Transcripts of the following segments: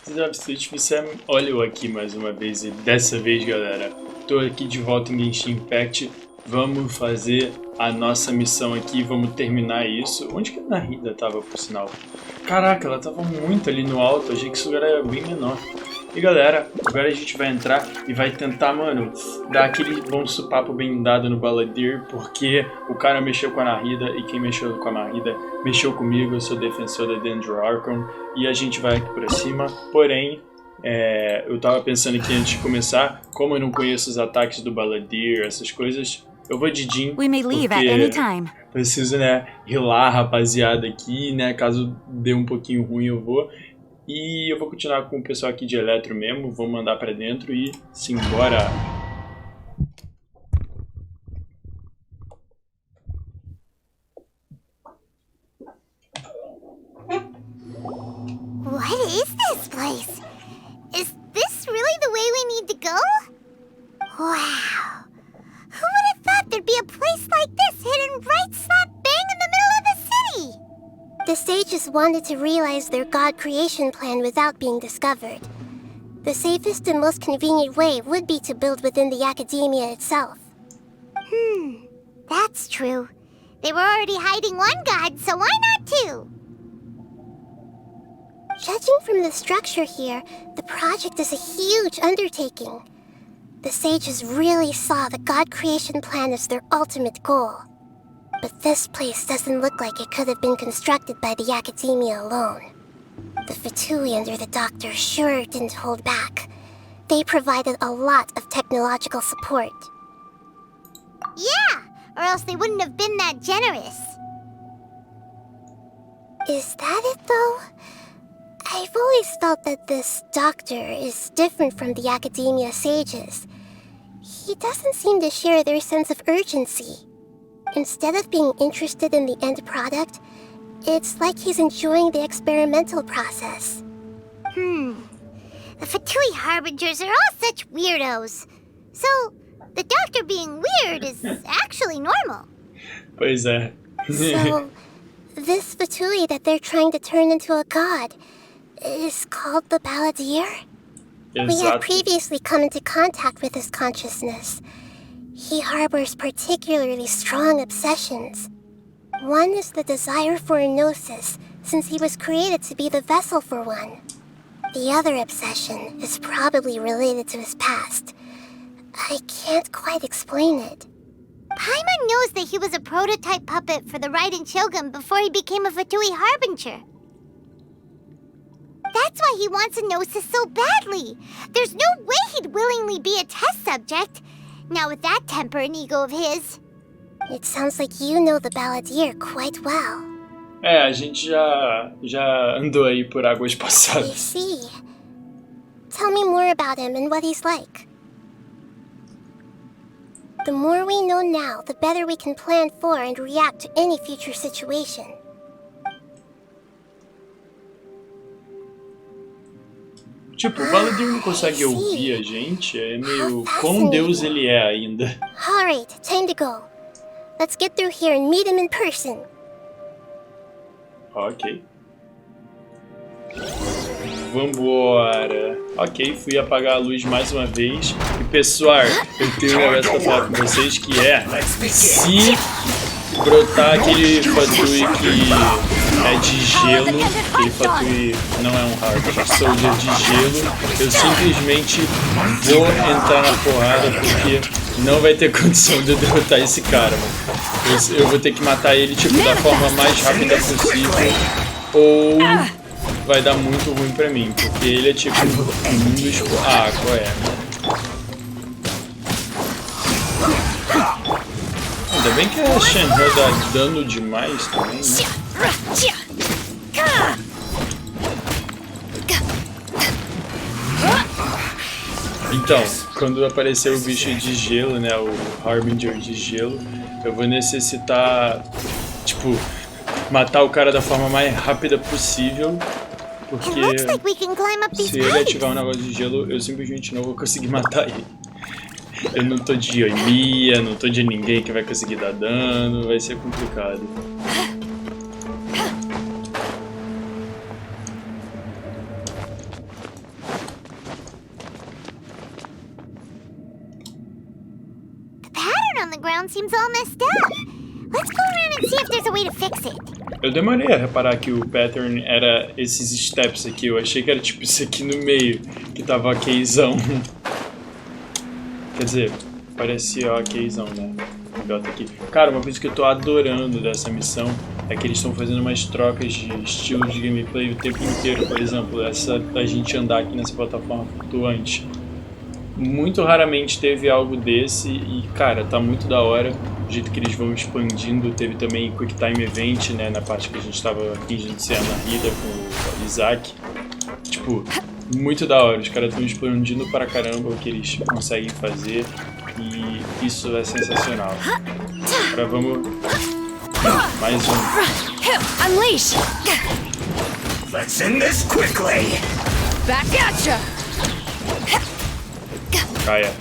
Zdravstvuite, всем. Olha eu aqui mais uma vez e dessa vez, galera, tô aqui de volta em Genshin Impact. Vamos fazer a nossa missão aqui, vamos terminar isso. Onde que a ainda tava, por sinal? Caraca, ela tava muito ali no alto, achei que isso era bem menor. E galera, agora a gente vai entrar e vai tentar, mano, dar aquele bom supapo bem dado no Balladeer, porque o cara mexeu com a Narida e quem mexeu com a Narida mexeu comigo, eu sou defensor da dentro Archon e a gente vai aqui pra cima. Porém, eu tava pensando aqui antes de começar, como eu não conheço os ataques do Balladeer, essas coisas, eu vou de Jin, porque preciso, né, healar a rapaziada aqui, né, caso dê um pouquinho ruim eu vou. E eu vou continuar com o pessoal aqui de Eletro mesmo, vou mandar pra dentro e simbora! What is this place? Is this really the way we need to go? Wow! Who would have thought there'd be a place like this hidden right slap bang in the middle of the city? The sages wanted to realize their god creation plan without being discovered. The safest and most convenient way would be to build within the academia itself. That's true. They were already hiding one god, so why not two? Judging from the structure here, the project is a huge undertaking. The sages really saw the god creation plan as their ultimate goal. But this place doesn't look like it could have been constructed by the academia alone. The Fatui under the doctor sure didn't hold back. They provided a lot of technological support. Yeah, or else they wouldn't have been that generous. Is that it, though? I've always felt that this doctor is different from the academia sages. He doesn't seem to share their sense of urgency. Instead of being interested in the end product, it's like he's enjoying the experimental process. The Fatui Harbingers are all such weirdos. So, the doctor being weird is actually normal. Pois é. So, this Fatui that they're trying to turn into a god is called the Balladeer? We had previously come into contact with his consciousness. He harbors particularly strong obsessions. One is the desire for a gnosis, since he was created to be the vessel for one. The other obsession is probably related to his past. I can't quite explain it. Paimon knows that he was a prototype puppet for the Raiden Shogun before he became a Fatui Harbinger. That's why he wants a gnosis so badly. There's no way he'd willingly be a test subject. Now with that temper and ego of his. It sounds like you know the Balladeer quite well. A gente já andou aí por águas passadas. I see. Tell me more about him and what he's like. The more we know now, the better we can plan for and react to any future situation. Tipo, o Balladeer não consegue ouvir a gente, é meio quão Deus ele é ainda. Alright, time to go. Let's get through here and meet him in person. Ok. Vambora. Ok, fui apagar a luz mais uma vez. E pessoal, eu tenho um negócio pra falar com vocês que se brotar aquele Fatui que é de gelo, aquele Fatui não é um hard soldier de gelo, eu simplesmente vou entrar na porrada porque não vai ter condição de eu derrotar esse cara, mano. Eu vou ter que matar ele tipo da forma mais rápida possível ou vai dar muito ruim pra mim, porque ele é tipo um dos... Ah, qual é? Ainda bem que a Shenhe dá dano demais também, né? Então, quando aparecer o bicho de gelo, né, o Harbinger de gelo, eu vou necessitar, tipo, matar o cara da forma mais rápida possível, porque se ele ativar um negócio de gelo, eu simplesmente não vou conseguir matar ele. Eu não tô de Yoimiya, não tô de ninguém que vai conseguir dar dano, vai ser complicado. on the ground seems all messed up. Let's go around and see if there's a way to fix it. Eu demorei a reparar que o pattern era esses steps aqui. Eu achei que era tipo isso aqui no meio, que tava okzão. Quer dizer, parecia okzão, né? Bota aqui. Cara, uma coisa que eu tô adorando dessa missão é que eles estão fazendo umas trocas de estilo de gameplay o tempo inteiro. Por exemplo, essa da gente andar aqui nessa plataforma flutuante. Muito raramente teve algo desse e, cara, tá muito da hora. Do jeito que eles vão expandindo. Teve também Quick Time Event, né? Na parte que a gente tava fingindo ser a Narida com o Isaac. Tipo, muito da hora. Os caras estão expandindo para caramba o que eles conseguem fazer. E isso é sensacional. Agora vamos... mais um. Unleash! Let's end this quickly! Back at ya! Caia.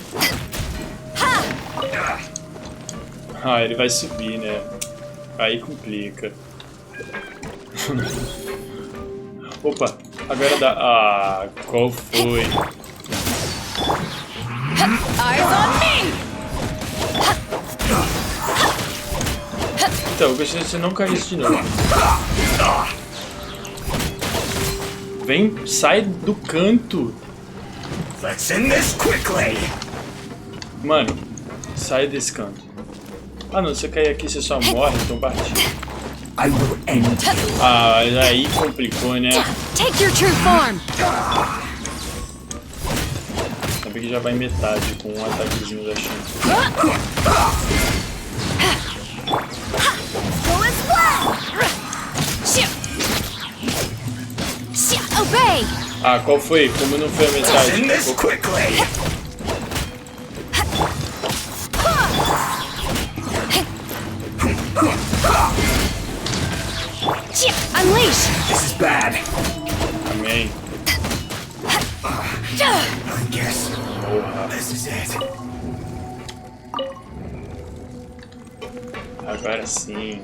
Ah, ele vai subir, né? Aí complica. Opa, agora dá... Ah, qual foi? Eyes on me! Então, eu gostaria de você não cair isso de novo. Vem, sai do canto. Let's end this quickly! Mano, sai desse canto. Ah não, se você cair aqui você só morre, então partiu. I will end you. Ah, aí complicou, né? Take your true form! Sabe que já vai metade com um ataquezinho da chance. Go as well! Obey! Ah, qual foi? Como não foi a Let's metade? end this quickly! Unleash! This is bad. Amém. I guess Porra. this is it. Agora sim.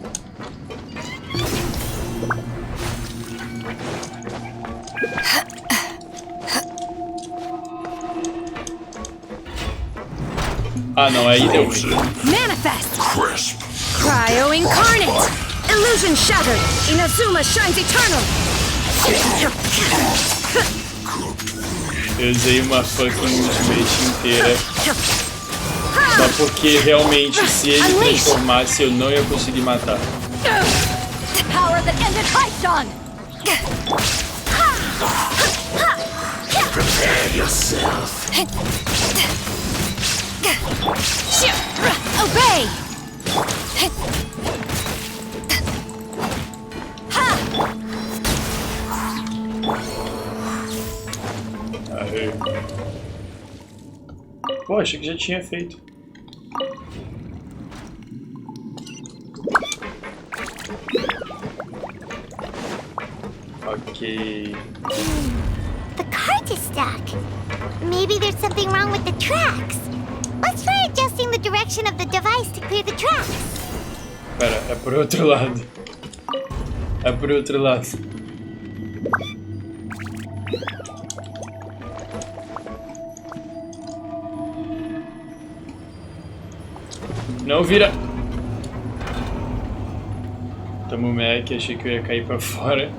Ah não, aí deu ruim. Manifest! Crisp. Cryo incarnate! Illusion shattered! Inazuma shines eternal! Eu usei uma fucking ultimate inteira. Só porque realmente se ele transformasse eu não ia conseguir matar. Power that ended Archon! Prepare yourself. Obey! Aê. Pô, achei que já tinha feito. Ok. The cart is stuck. Maybe there's something wrong with the tracks. Let's try adjusting the direction of the device to clear the tracks. Pera, é pro outro lado. É pro outro lado. Não vira! Tamo Mac, achei que eu ia cair pra fora.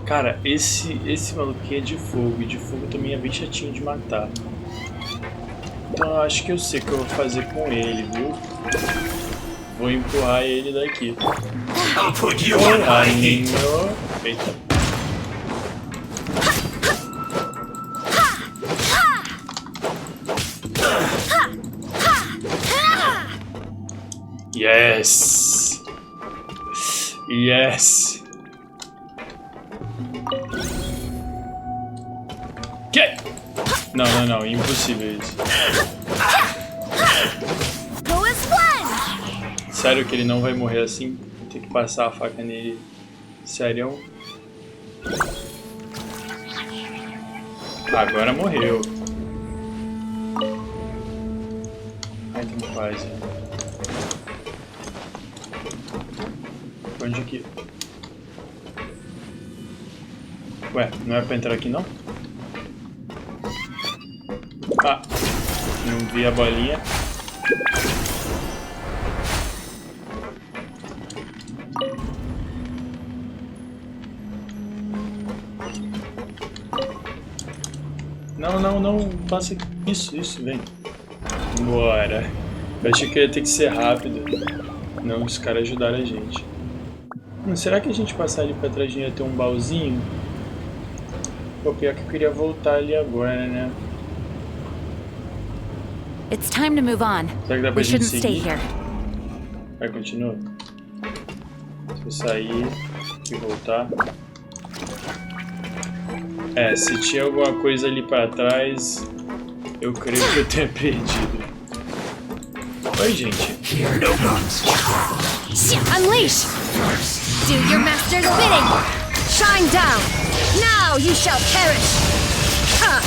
Cara, esse maluquinho é de fogo, e de fogo também é bem chatinho de matar. Então eu acho que eu sei o que eu vou fazer com ele, viu? Vou empurrar ele daqui. I'll put you on high heat. Eita. Yes! Yes! Que? Não, não, não, impossível isso. Go as one! Sério que ele não vai morrer assim? Vou ter que passar a faca nele. Sério? Agora morreu. Ai, que não faz, né? Onde aqui? Ué, não é pra entrar aqui não? Ah, não vi a bolinha. Não, não, não. Faça isso, vem. Bora. Eu achei que ia ter que ser rápido. Não, os caras ajudaram a gente. Será que a gente passar ali pra trás ia ter um baúzinho? Pô, pior que eu queria voltar ali agora, né? It's time to move on. Será que dá pra We gente shouldn't stay seguir? here. Vai, continua. Se eu sair e voltar. É, se tinha alguma coisa ali pra trás, eu creio que eu tenha perdido. Oi, gente. Unleash! Do your master's bidding! Shine down! Now you shall perish!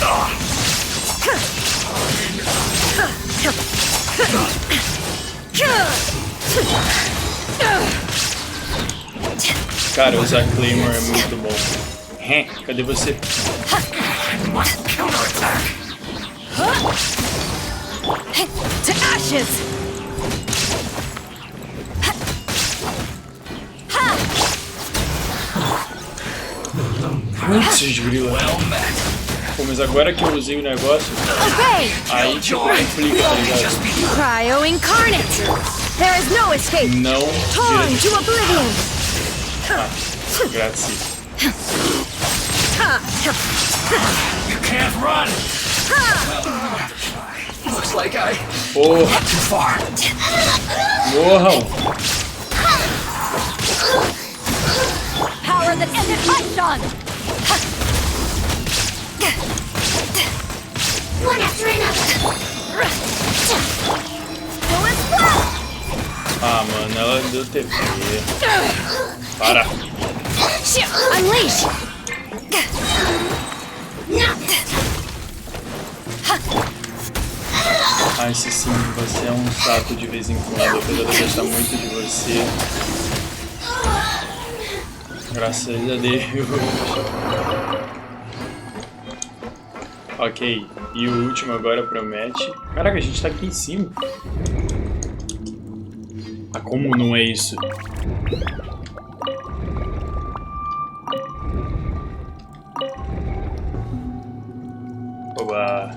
Cara, usar Claymore é muito bom. Cadê você? To ashes! Putz, grila. Pô, mas agora que eu usei o negócio, aí tipo complica, tá ligado? Cryo incarnate! There is no escape! Não Torn direto. to oblivion! Grazie. You can't run. Looks like I Oh, went too far. morram! Power that ended Archon! One after another. Ah, mano, ela deu TP. Para! Unleash! Ai, sim, você é um saco de vez em quando, apesar de eu gostar muito de você. Graças a Deus. Ok, e o último agora promete. Caraca, a gente tá aqui em cima. Ah, como não é isso? Oba.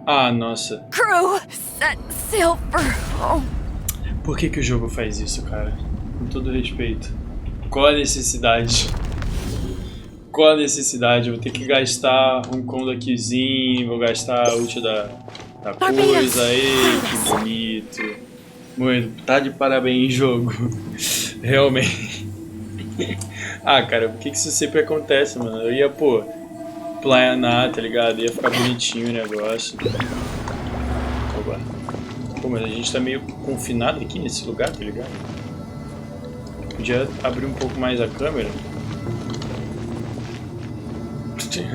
Ah, nossa. Crew, set sail for home. Por que o jogo faz isso, cara? Com todo respeito. Qual a necessidade? Qual a necessidade? Eu vou ter que gastar um condaquizinho, vou gastar a ult da coisa aí, que bonito. Muito, tá de parabéns, jogo. Realmente. Ah, cara, por que isso sempre acontece, mano? Eu ia, pô, planar, tá ligado? Ia ficar bonitinho o negócio. Oba. Pô, mas a gente tá meio confinado aqui nesse lugar, tá ligado? Podia abrir um pouco mais a câmera.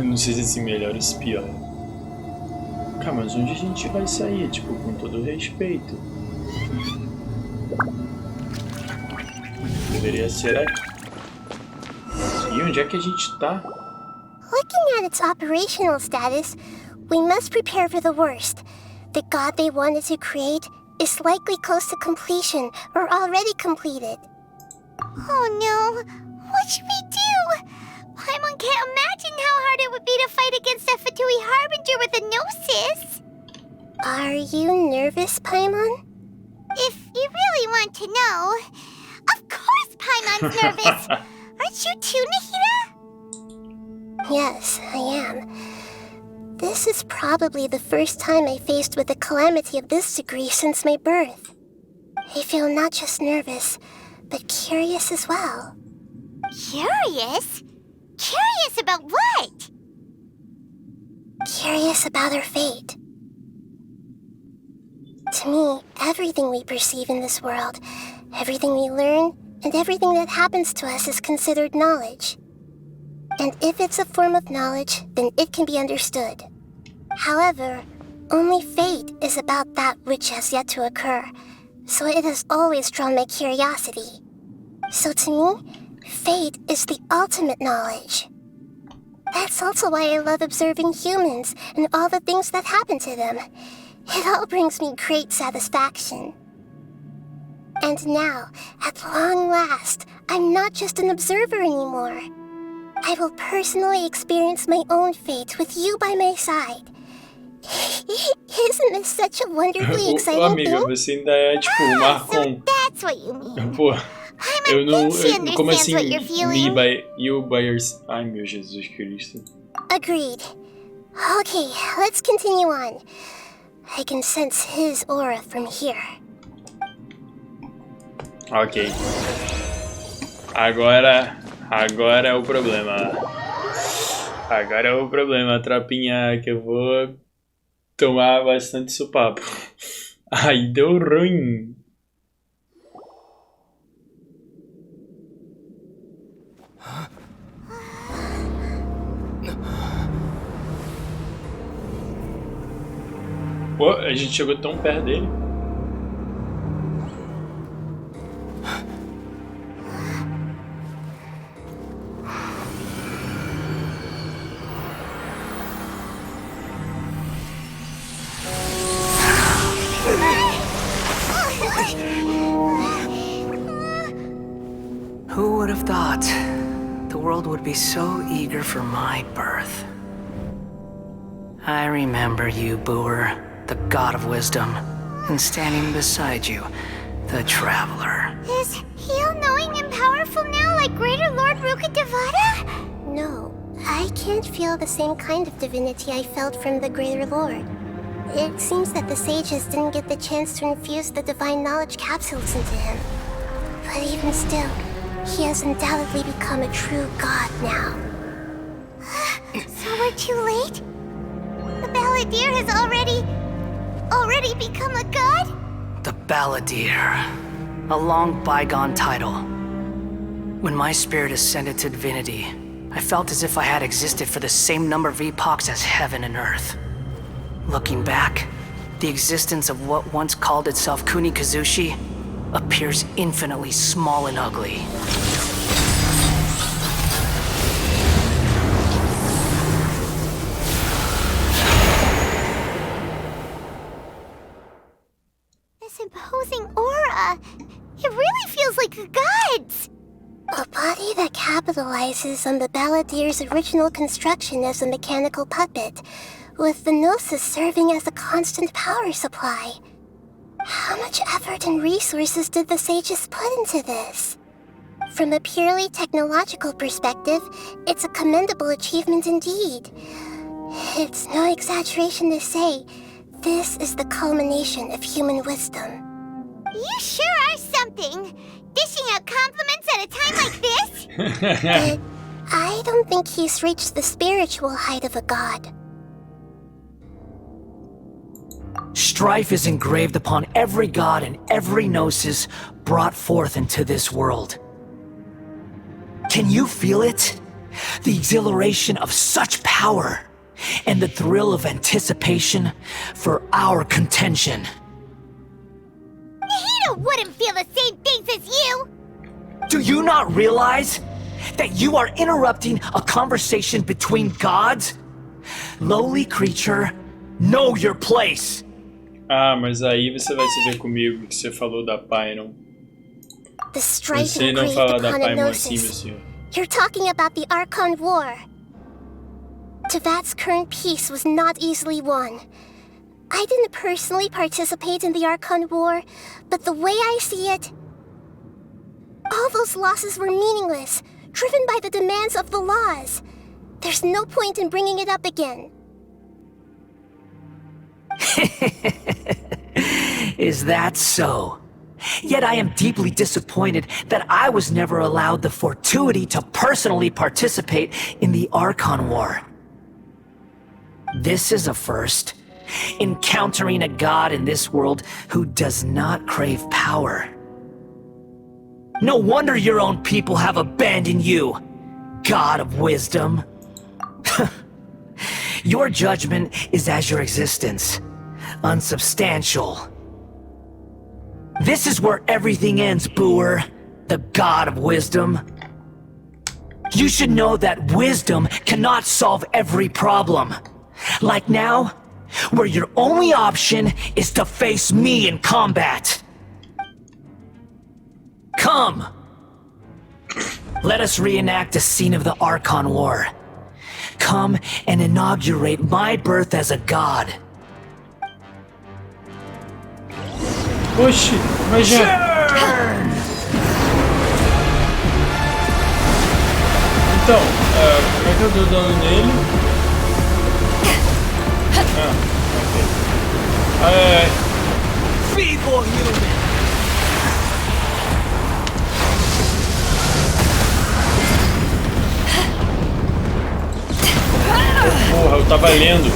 Não sei se esse melhor ou se pior. Cara, mas onde a gente vai sair? Tipo, com todo respeito. Deveria ser aqui. E onde é que a gente tá? Looking at its operational status, we must prepare for the worst. The god they wanted to create is likely close to completion or already completed. Oh no! What should we do? Paimon can't imagine how hard it would be to fight against a Fatui Harbinger with a gnosis. Are you nervous, Paimon? If you really want to know, of course Paimon's nervous! Aren't you too, Nahida? Yes, I am. This is probably the first time I faced with a calamity of this degree since my birth. I feel not just nervous, but curious as well. Curious? Curious about what? Curious about our fate. To me, everything we perceive in this world, everything we learn, and everything that happens to us is considered knowledge. And if it's a form of knowledge, then it can be understood. However, only fate is about that which has yet to occur, so it has always drawn my curiosity. So to me, fate is the ultimate knowledge. That's also why I love observing humans and all the things that happen to them. It all brings me great satisfaction. And now, at long last, I'm not just an observer anymore. I will personally experience my own fate with you by my side. Isn't this such a wonderfully exciting amiga, thing? você ainda é tipo um Archon. So that's what you mean. Pô, eu não. She Como understands assim? what you're feeling. You by your. Ai, meu Jesus Cristo. Agreed. Okay, let's continue on. I can sense his aura from here. Ok. Agora é o problema. Agora é o problema, tropinha, que eu vou tomar bastante supapo. Aí deu ruim. Pô, a gente chegou tão perto dele. Who would have thought the world would be so eager for my birth? I remember you, Booer, the god of wisdom, and standing beside you, the traveler. Is he all-knowing and powerful now like Greater Lord Rukkhadevata? No, I can't feel the same kind of divinity I felt from the Greater Lord. It seems that the sages didn't get the chance to infuse the divine knowledge capsules into him. But even still, he has undoubtedly become a true god now. So we're too late? The Balladeer has already become a god? The Balladeer. A long bygone title. When my spirit ascended to divinity, I felt as if I had existed for the same number of epochs as heaven and earth. Looking back, the existence of what once called itself Kunikazushi appears infinitely small and ugly. This imposing aura, it really feels like a god's. A body that capitalizes on the Balladeer's original construction as a mechanical puppet, with the Gnosis serving as a constant power supply. How much effort and resources did the sages put into this? From a purely technological perspective, it's a commendable achievement indeed. It's no exaggeration to say, this is the culmination of human wisdom. You sure are something! Dishing out compliments at a time like this? But I don't think he's reached the spiritual height of a god. Strife is engraved upon every god and every gnosis brought forth into this world. Can you feel it? The exhilaration of such power, and the thrill of anticipation for our contention. He wouldn't feel the same things as you! Do you not realize that you are interrupting a conversation between gods? Lowly creature, know your place! Ah, mas aí você vai se ver comigo que você falou da Pyron. The strife Você não engraved fala da upon Pyron assim, meu Gnosis. senhor. You're talking about the Archon War. Tevat's current peace was not easily won. I didn't personally participate in the Archon War, but the way I see it, all those losses were meaningless, driven by the demands of the laws. There's no point in bringing it up again. Is that so? Yet I am deeply disappointed that I was never allowed the fortuity to personally participate in the Archon War. This is a first. Encountering a god in this world who does not crave power. No wonder your own people have abandoned you, god of wisdom. Your judgment is as your existence, unsubstantial. This is where everything ends, Booer, the god of wisdom. You should know that wisdom cannot solve every problem. Like now, where your only option is to face me in combat. Come! Let us reenact a scene of the Archon War. Come and inaugurate my birth as a god. Oxi, mas já... Então, como é que eu dou dano nele? Ok. Ai. Feeble human! Porra, eu tava lendo.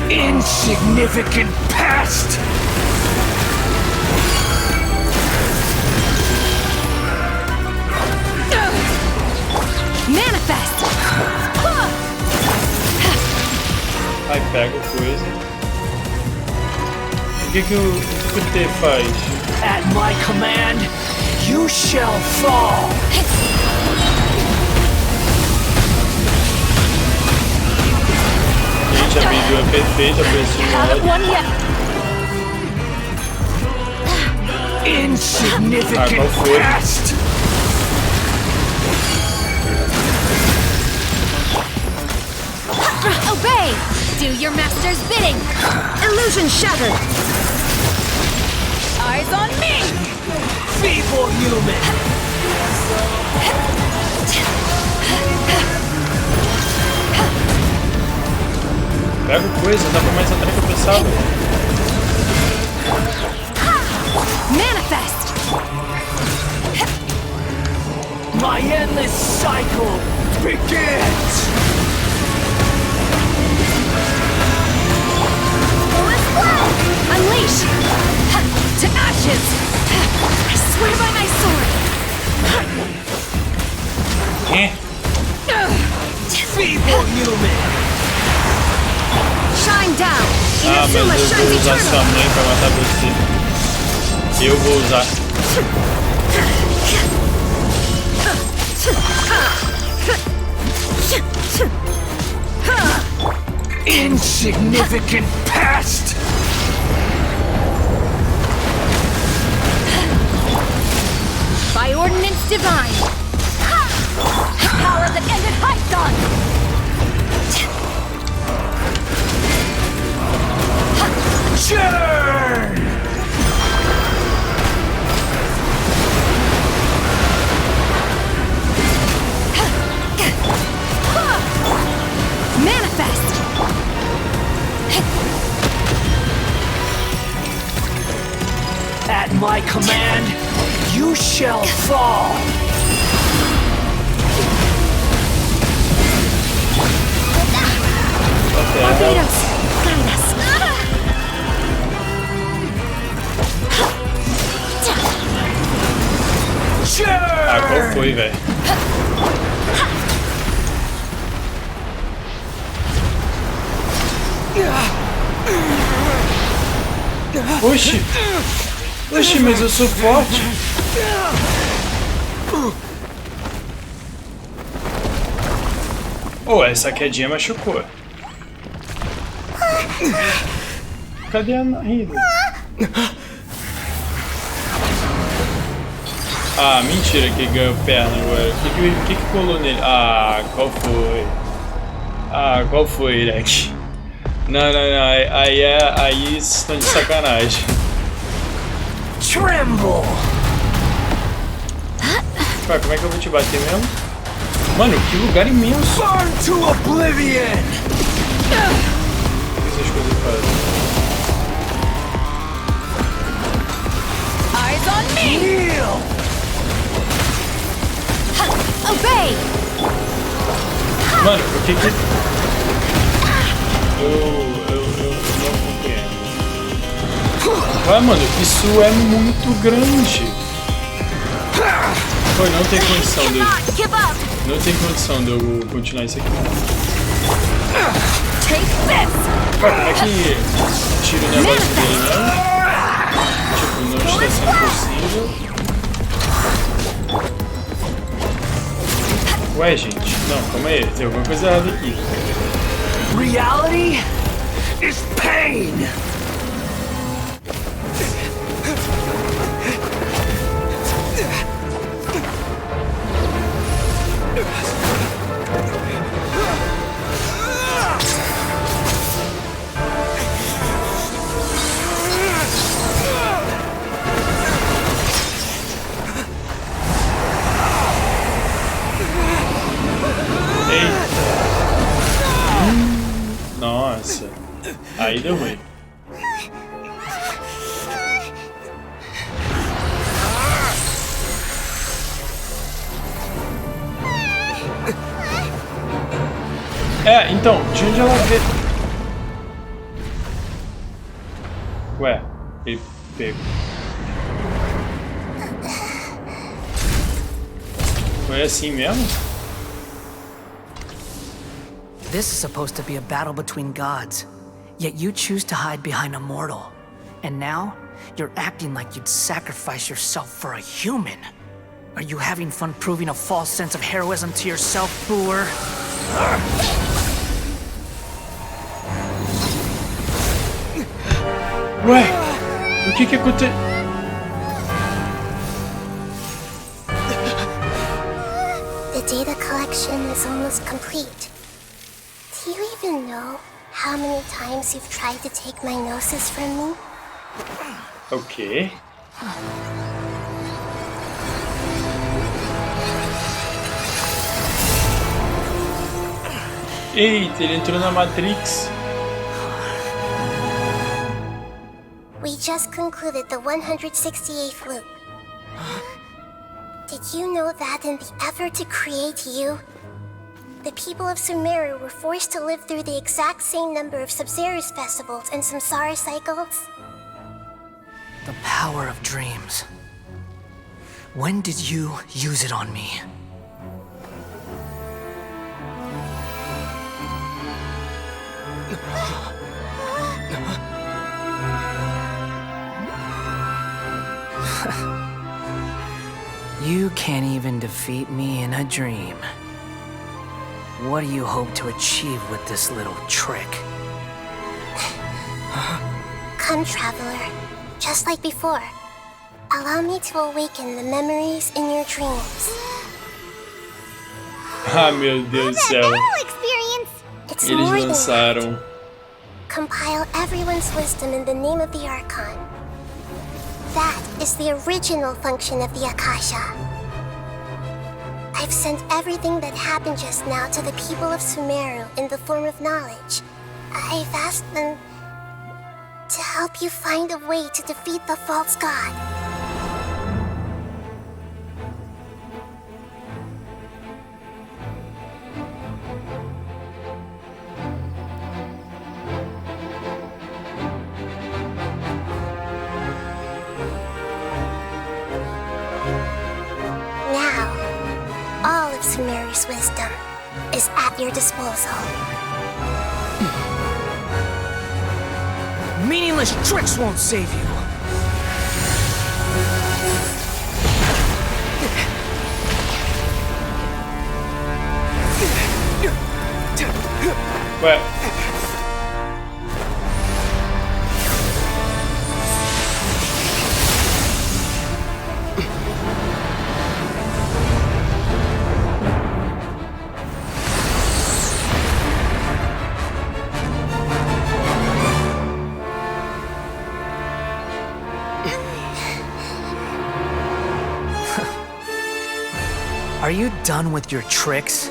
Insignificant past! Manifest! Aí pega coisa. O que o T faz? At my command, you shall fall! Gente, a vídeo é perfeita pra esse Haven't modo. won yet. Insignificant qual foi? past! Obey! Do your master's bidding! Illusion shattered! Eyes on me! Feeble human! Pega coisa, dá pra mais atrás que eu pensava. Manifest! My endless cycle begins! Unleash! To ashes! I swear by my sword! Feeble human! Shine down! Ah, mas Inazuma eu shines vou usar sua eternal! mãe pra matar você. Eu vou usar. Insignificant past! By ordinance divine! Power that ended Python! Churn! Manifest! At my command, you shall fall! Barbados! Guide us! Ah, qual foi, velho? Oxi! Oxi, mas eu sou forte! Oh, essa quedinha machucou. Cadê a Rida? Ah, mentira que ganhou perna agora. O que colou nele? Ah, qual foi? Ah, qual foi, Irek? Não. Aí vocês estão de sacanagem. Tremble! Ué, como é que eu vou te bater mesmo? Mano, que lugar imenso! Burn to oblivion! O que essas coisas fazem? Eyes on me! Kneel! Obey! Mano, o que eu não compreendo. Vai, mano, isso é muito grande. Pô, não tem condição de eu... Give up! Não tem condição de eu continuar isso aqui. Take this! Ué, como é que tira o negócio dele mesmo? Tipo, não está sendo possível. Ué, gente, não, calma aí, tem alguma coisa errada aqui. Reality is pain! Aí deu ruim. É, então, de onde ela veio? Ué, ele pegou. Foi assim mesmo? This is supposed to be a battle between gods, yet you choose to hide behind a mortal. And now, you're acting like you'd sacrifice yourself for a human. Are you having fun proving a false sense of heroism to yourself, Boor? Ué, o que aconteceu? The data collection is almost complete. Do you even know how many times you've tried to take my gnosis from me? Ok. Eita, ele entrou na Matrix. We just concluded the 168th loop. Did you know that in the effort to create you, the people of Sumeru were forced to live through the exact same number of Sabzeruz festivals and Samsara cycles? The power of dreams. When did you use it on me? You can't even defeat me in a dream. What do you hope to achieve with this little trick? Come, traveler. Just like before. Allow me to awaken the memories in your dreams. Ah, meu Deus do céu. It's more Eles than lançaram. compile everyone's wisdom in the name of the Archon. That is the original function of the Akasha. I've sent everything that happened just now to the people of Sumeru in the form of knowledge. I've asked them to help you find a way to defeat the false god. Sumeru's wisdom is at your disposal. Meaningless tricks won't save you. Ué. Are you done with your tricks?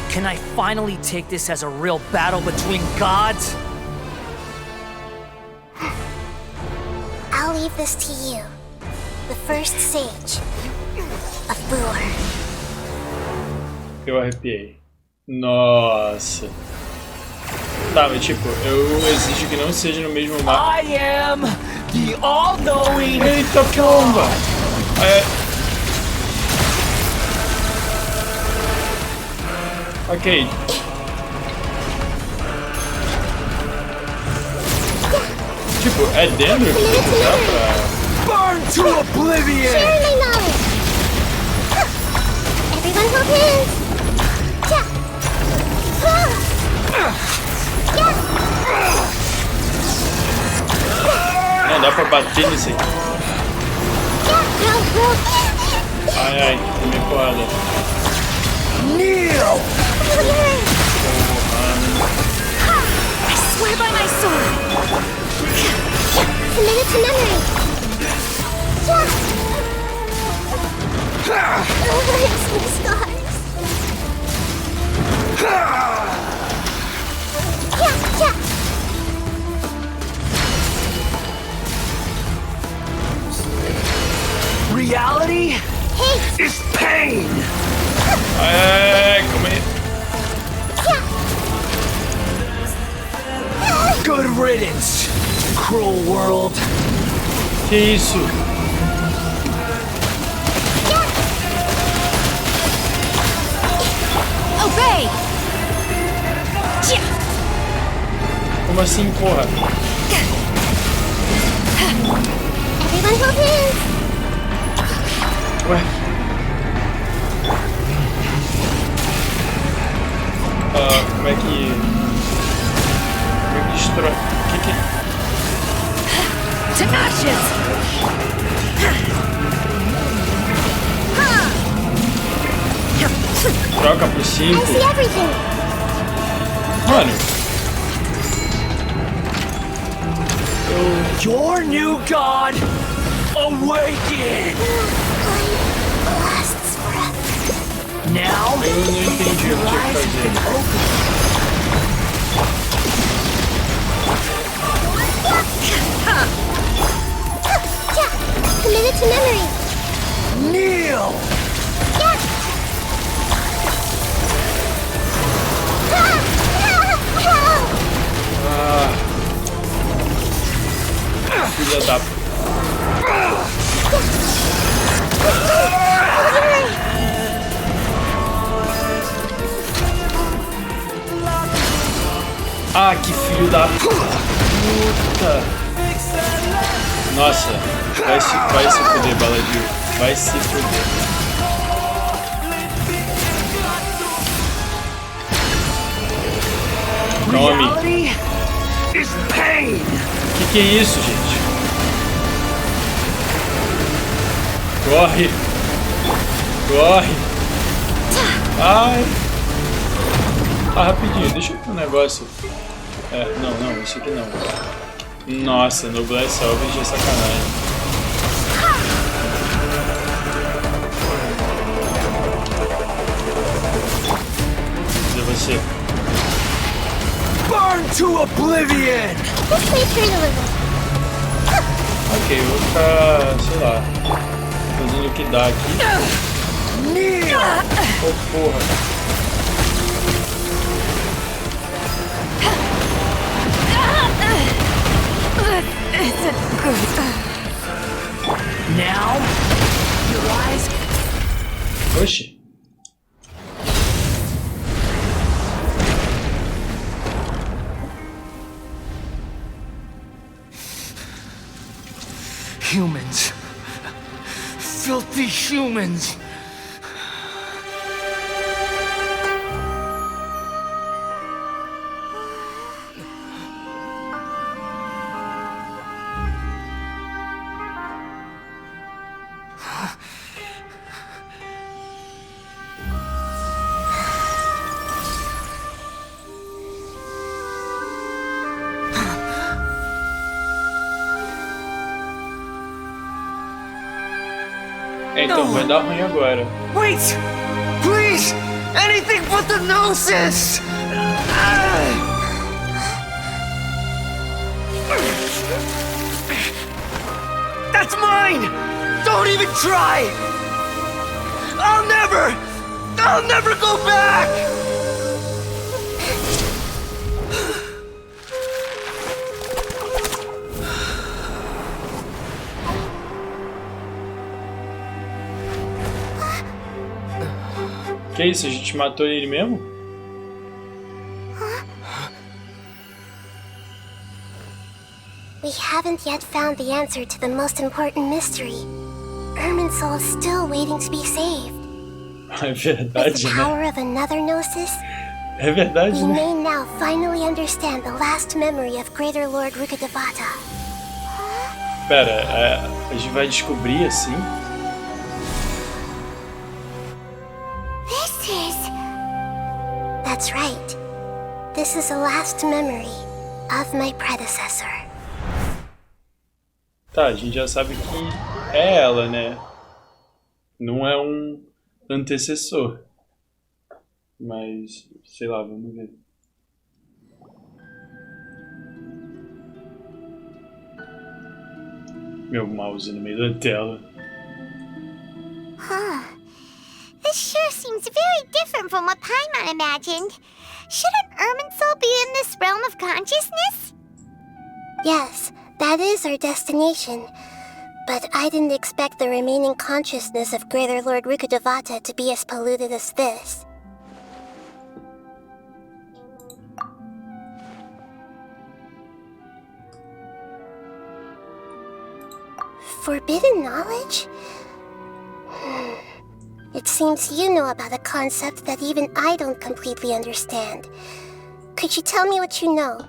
Can I finally take this as a real battle between gods? I'll leave this to you, the first sage of Boor. Eu arrepiei. Nossa. Tá, mas tipo, eu exijo que não seja no mesmo mapa. I am the all-knowing. Eita pomba! Ok. Tipo, é dentro? Dá pra... Burn to oblivion. Share my knowledge. Everyone hold hands. Não, dá pra bater nisso aqui. Ai, ai, tomei porrada. Kneel. I swear by my sword! Commit it to memory. Some scars. Reality is pain. Calma aí. Good riddance, cruel world. Que isso? Obey! Como assim, porra? Everyone hold hands. Ué? Como é que destrói? Que? Tenacious! Troca pro 5. I see everything. Mano. Your new god awaken. Lasts forever. Now, Eu não entendi o que tinha que fazer. Committed to memory. kneel. Filha da... Ah, que filho da puta! Nossa, vai se fuder, Balladeer. Vai se fuder. Nome. Reality is pain. Que é isso, gente? Corre! Corre! Ai! Ah, rapidinho, deixa eu ver um negócio. Não, isso aqui não. Nossa, no Blast Salvage é sacanagem. Cadê você? Burn to oblivion. This way, turn a little. Ok, eu vou ficar, sei lá, fazendo o que dá aqui. Kneel. Oh, porra. Now, your eyes. Oxi. Humans. Filthy humans. Então, vai dar ruim agora. Wait! Please! Anything but the gnosis! That's mine! Don't even try! I'll never go back! Que isso? A gente matou ele mesmo? We haven't yet found the answer to the most important mystery. Irminsul is still waiting to be saved. É With verdade, the né? power of another gnosis, É verdade, we né? may now finally understand the last memory of Greater Lord Rukkhadevata. Pera, a gente vai descobrir assim? That's right. This is the last memory of my predecessor. Tá, a gente já sabe que é ela, né? Não é um antecessor. Mas, sei lá, vamos ver. Meu mouse no meio da tela. Huh. This sure seems very different from what Paimon imagined. Shouldn't Irminsul be in this realm of consciousness? Yes, that is our destination. But I didn't expect the remaining consciousness of Greater Lord Rukkhadevata to be as polluted as this. Forbidden knowledge? It seems you know about a concept that even I don't completely understand. Could you tell me what you know?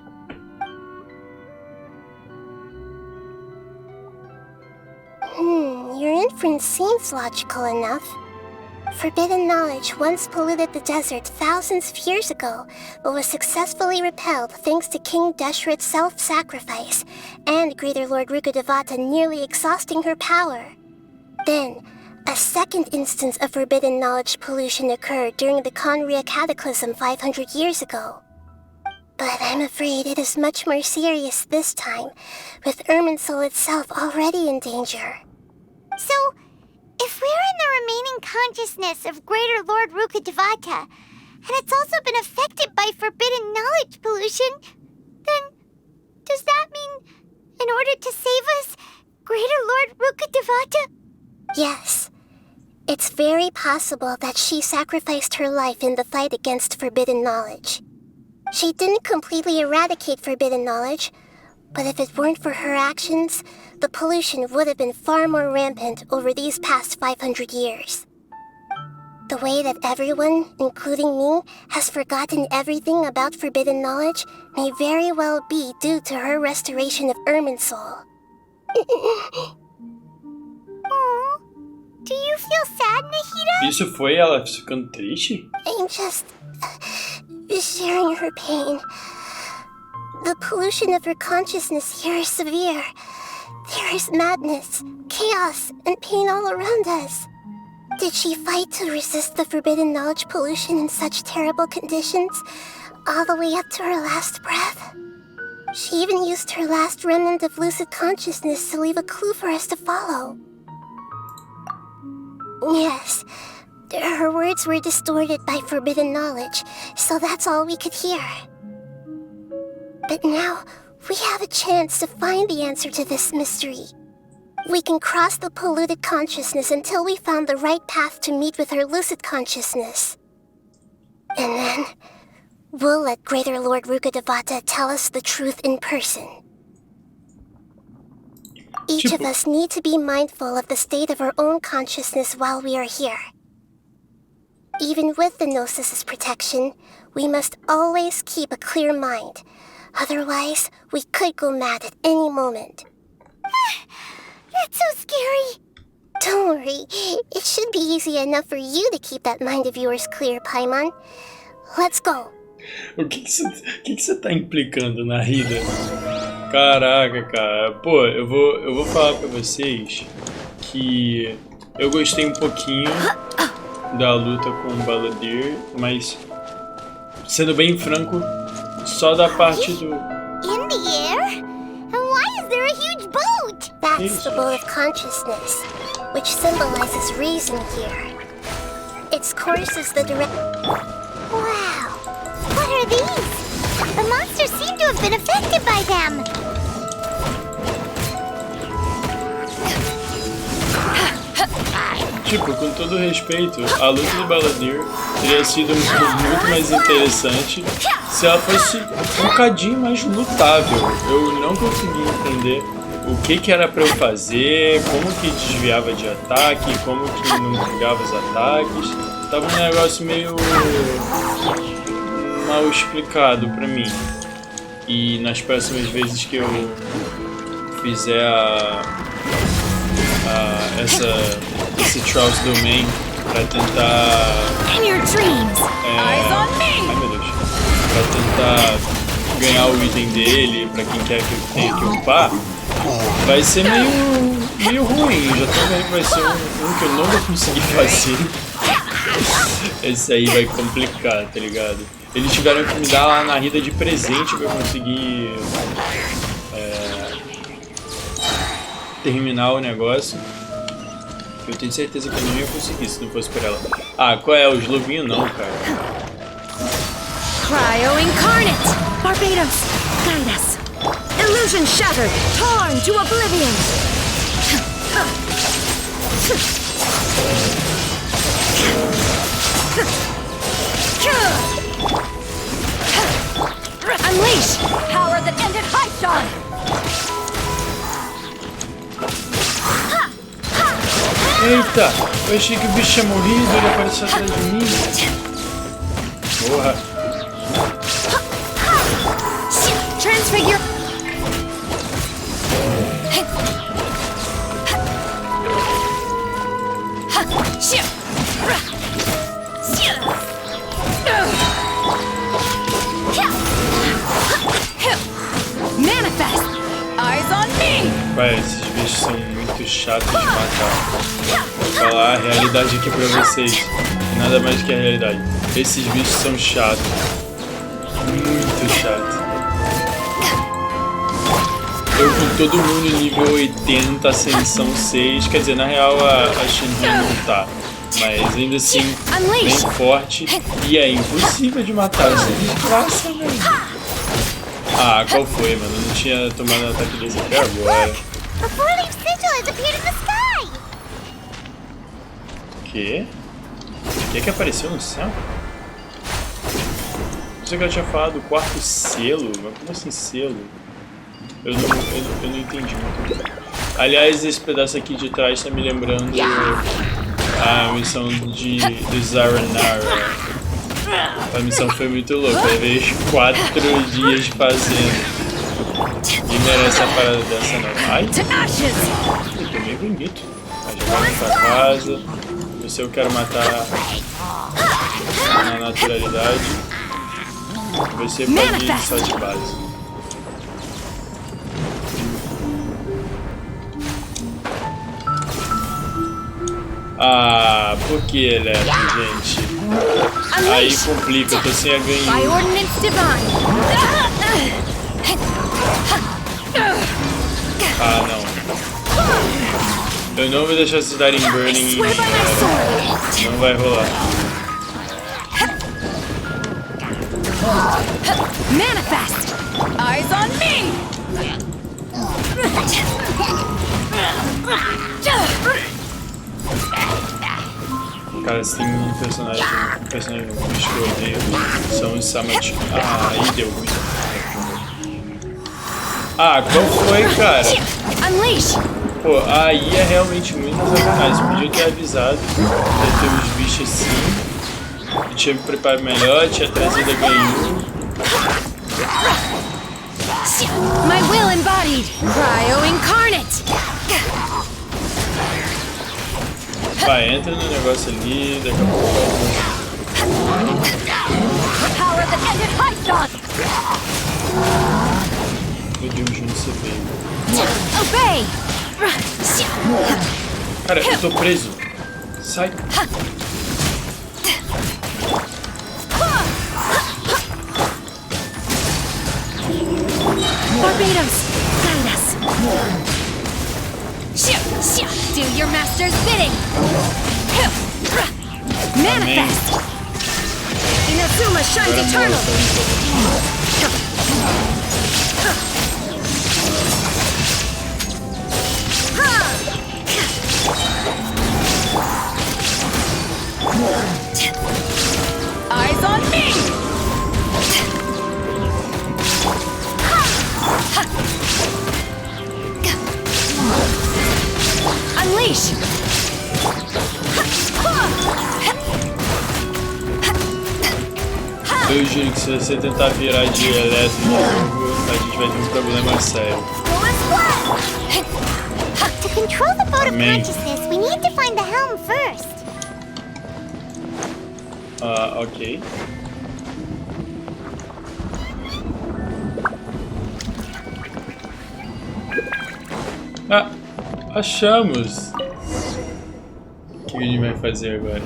Your inference seems logical enough. Forbidden knowledge once polluted the desert thousands of years ago, but was successfully repelled thanks to King Deshret's self-sacrifice, and Greater Lord Rukkhadevata nearly exhausting her power. Then, a second instance of forbidden knowledge pollution occurred during the Conria Cataclysm 500 years ago. But I'm afraid it is much more serious this time, with Irminsul itself already in danger. So, if we're in the remaining consciousness of Greater Lord Rukkhadevata, and it's also been affected by forbidden knowledge pollution, then does that mean, in order to save us, Greater Lord Rukkhadevata? Yes. It's very possible that she sacrificed her life in the fight against forbidden knowledge. She didn't completely eradicate forbidden knowledge, but if it weren't for her actions, the pollution would have been far more rampant over these past 500 years. The way that everyone, including me, has forgotten everything about forbidden knowledge may very well be due to her restoration of Irminsul. Oh, do you feel sad, Nahida? Isso foi ela ficando triste? I'm just sharing her pain. The pollution of her consciousness here is severe. There is madness, chaos, and pain all around us. Did she fight to resist the forbidden knowledge pollution in such terrible conditions, all the way up to her last breath? She even used her last remnant of lucid consciousness to leave a clue for us to follow. Yes, her words were distorted by forbidden knowledge, so that's all we could hear. But now, we have a chance to find the answer to this mystery. We can cross the polluted consciousness until we found the right path to meet with her lucid consciousness. And then, we'll let Greater Lord Rukkhadevata tell us the truth in person. Each of us need to be mindful of the state of our own consciousness while we are here. Even with the Gnosis' protection, we must always keep a clear mind. Otherwise, we could go mad at any moment. That's so scary. Don't worry. It should be easy enough for you to keep that mind of yours clear, Paimon. Let's go. O que você tá implicando, Nahida? Caraca, cara. Pô, eu vou falar pra vocês que eu gostei um pouquinho da luta com o Balladeer, mas, sendo bem franco, só da parte do... In the air? And why is there a huge boat? That's the boat of consciousness, which symbolizes reason here. Its course is the direct... Wow! What are these? The monsters seem to have been affected by them. Tipo, com todo respeito, a luta do Balladeer teria sido muito mais interessante se ela fosse um bocadinho mais lutável. Eu não consegui entender o que era pra eu fazer, como que desviava de ataque, como que não pegava os ataques. Tava um negócio meio mal explicado pra mim. E nas próximas vezes que eu fizer esse Trials Domain pra tentar... In your dreams, eyes on me! Ai meu Deus. Pra tentar ganhar o item dele, pra quem quer que eu tenha que upar, vai ser meio ruim. Já tô vendo que vai ser um que eu não vou conseguir fazer. Esse aí vai complicar, tá ligado? Eles tiveram que me dar lá na Rida de presente pra eu conseguir terminar o negócio. Eu tenho certeza que eu não ia conseguir se não fosse por ela. Ah, qual é? Os lobinhos não, cara. Cryo incarnate! Barbados, guide us. Illusion shattered, torn to oblivion. Unleash power that ended Assistam. Eita, eu achei que o bicho tinha morrido, ele apareceu atrás de mim. Porra. Transfigure. Manifest. Eyes on me. Pai, esses bichos são muito chatos de matar. Vou falar a realidade aqui pra vocês. Nada mais do que a realidade. Esses bichos são chatos. Muito chatos. Eu com todo mundo nível 80, ascensão 6. Quer dizer, na real a Shinra não tá. Mas ainda assim, bem forte. E é impossível de matar essa desgraça, velho. Ah, qual foi, mano? Eu não tinha tomado ataque desse até agora. O quê? O que apareceu no céu? Não sei que ela tinha falado do quarto selo, mas como assim selo? Eu não entendi muito. Aliás, esse pedaço aqui de trás tá me lembrando a missão de Zaranara. A missão foi muito louca, eu vejo 4 dias fazendo. E merece a parada dessa não. Ai, que meio bonito. Aí já vai pra casa. Você eu quero matar na naturalidade. Você pode ir só de base. Ah, por que ele gente? Aí complica, eu tô sem a ganhar. Ah, não. Eu não vou deixar vocês darem burning em mim, cara. Não vai rolar. Manifest! Eyes on me! Cara, se tem um personagem um bicho que eu odeio, são os Samati. Ah, aí deu ruim. Ah, qual foi, cara? Pô, aí é realmente muito sacanagem. Podia ter avisado pra ter uns bichos assim. Eu tinha me preparado melhor, tinha trazido a ganho. My will embodied, cryo incarnate. Vai, entra no negócio ali, daqui a pouco. Power that ended Assistam. Meu Deus, onde você veio? Obey. Cara, eu tô preso. Sai. Barbados, guide us. Do your master's bidding. Manifest. Inazuma shines eternal. Eyes on me. Unleash! Eu juro que se você tentar virar de elétrico, a gente vai ter um problema sério. To control the boat of consciousness, we need to find the helm first. Ok. Ah, achamos! O que a gente vai fazer agora?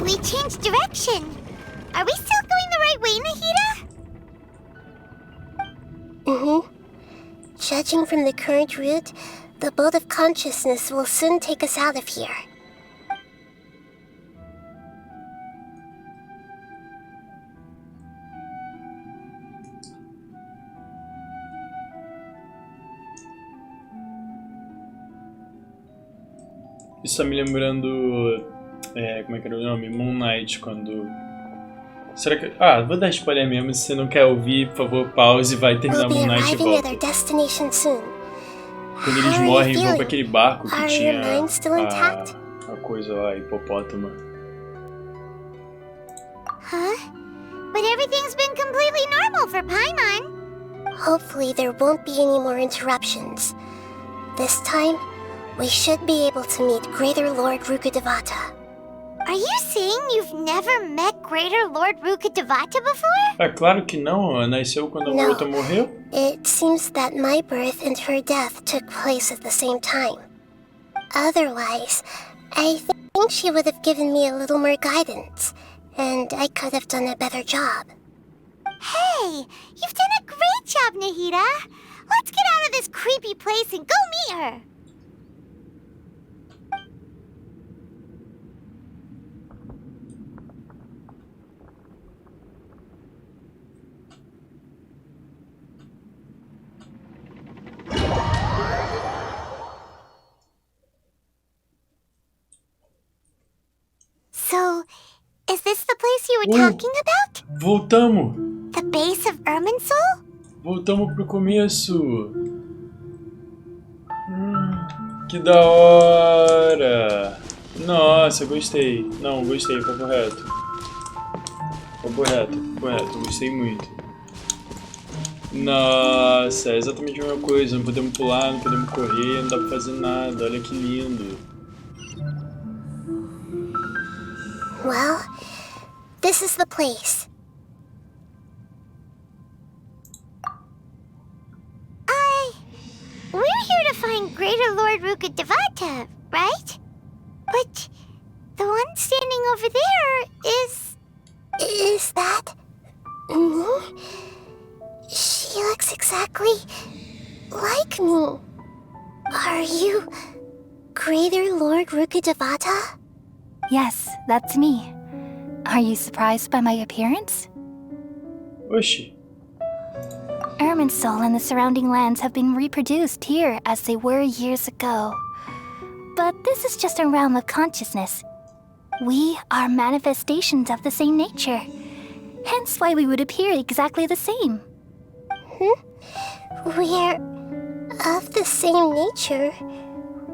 We changed direction. Are we still going the right way, Nahida? Mm-hmm. Judging from the current route, The boat of consciousness will soon take us out of here. Isso tá me lembrando... como é que era o nome? Moon Knight, quando... Será que... Ah, vou dar spoiler mesmo. Se você não quer ouvir, por favor, pause e vai terminar Moon Knight e volta. Quando eles morrem, vão pra aquele barco que tinha a coisa lá, hipopótamo. Huh? But everything's been completely normal for Paimon. Hopefully there won't be any more interruptions. This time, we should be able to meet Greater Lord Rukkhadevata. Are you saying you've never met Greater Lord Rukkhadevata before? É claro que não, ela nasceu quando a outra morreu. It seems that my birth and her death took place at the same time. Otherwise, I think she would have given me a little more guidance, and I could have done a better job. Hey, you've done a great job, Nahida. Let's get out of this creepy place and go meet her. So, is this the place you were talking about? Voltamos! The base of Irminsul? Voltamos pro começo! Que da hora! Nossa, gostei. Não, gostei, foi correto. Foi correto, gostei muito. Nossa, é exatamente a mesma coisa. Não podemos pular, não podemos correr, não dá pra fazer nada. Olha que lindo. Well, this is the place. We're here to find Greater Lord Rukkhadevata, right? But the one standing over there is... Is that... me? She looks exactly like me. Are you Greater Lord Rukkhadevata? Yes, that's me. Are you surprised by my appearance? Oxi. Irminsul and the surrounding lands have been reproduced here as they were years ago. But this is just a realm of consciousness. We are manifestations of the same nature. Hence why we would appear exactly the same. We're of the same nature?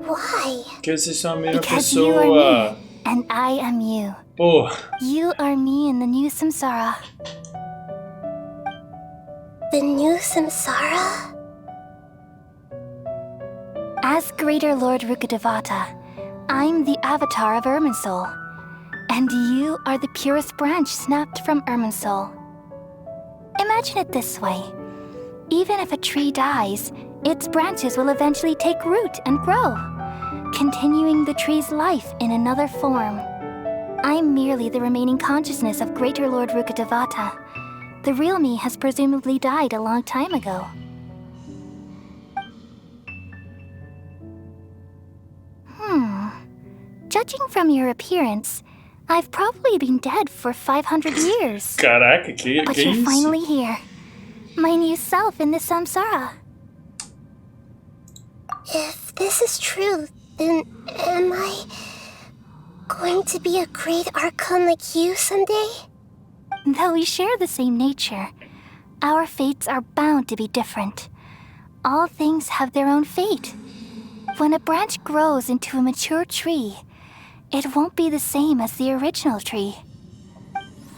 Why? Porque vocês são a mesma Because you are me, pessoa. and I am you. Pô. You are me in the new samsara. The new samsara? As Greater Lord Rukkhadevata, I'm the avatar of Irminsul. And you are the purest branch snapped from Irminsul. Imagine it this way. Even if a tree dies, its branches will eventually take root and grow, continuing the tree's life in another form. I'm merely the remaining consciousness of Greater Lord Rukkhadevata. The real me has presumably died a long time ago. Judging from your appearance, I've probably been dead for 500 years. Caraca, que But you're isso? finally here. My new self in the samsara. If this is true, then am I going to be a great Archon like you someday? Though we share the same nature, our fates are bound to be different. All things have their own fate. When a branch grows into a mature tree, it won't be the same as the original tree.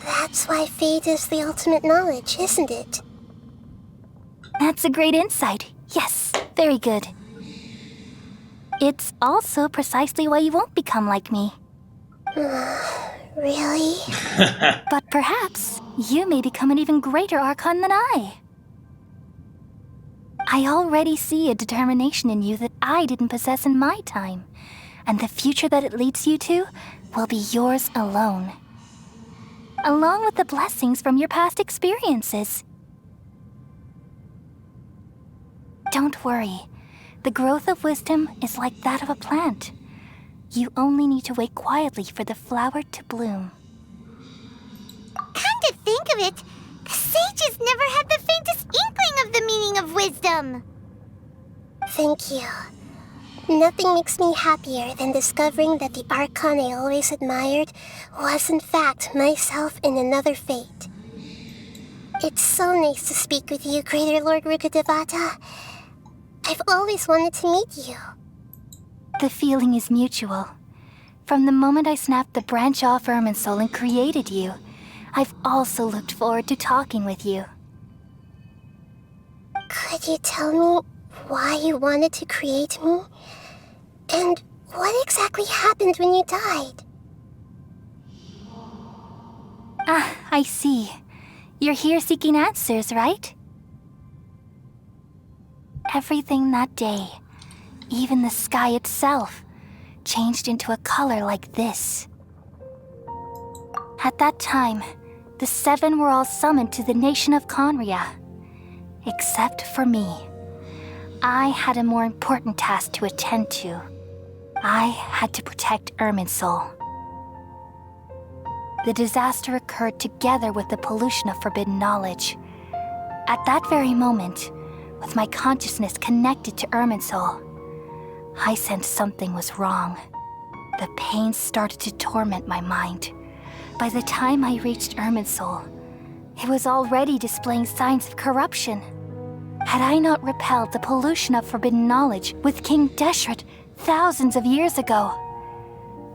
That's why fate is the ultimate knowledge, isn't it? That's a great insight. Yes, very good. It's also precisely why you won't become like me. Really? But perhaps you may become an even greater Archon than I. I already see a determination in you that I didn't possess in my time, and the future that it leads you to will be yours alone, along with the blessings from your past experiences. Don't worry. The growth of wisdom is like that of a plant. You only need to wait quietly for the flower to bloom. Come to think of it, the sages never had the faintest inkling of the meaning of wisdom. Thank you. Nothing makes me happier than discovering that the Archon I always admired was in fact myself in another fate. It's so nice to speak with you, Greater Lord Rukkhadevata. I've always wanted to meet you. The feeling is mutual. From the moment I snapped the branch off Irminsul and created you, I've also looked forward to talking with you. Could you tell me why you wanted to create me? And what exactly happened when you died? Ah, I see. You're here seeking answers, right? Everything that day, even the sky itself, changed into a color like this. At that time, the seven were all summoned to the nation of Conria. Except for me. I had a more important task to attend to. I had to protect Irminsul. The disaster occurred together with the pollution of forbidden knowledge. At that very moment, with my consciousness connected to Irminsul, I sensed something was wrong. The pain started to torment my mind. By the time I reached Irminsul, it was already displaying signs of corruption. Had I not repelled the pollution of forbidden knowledge with King Deshret thousands of years ago,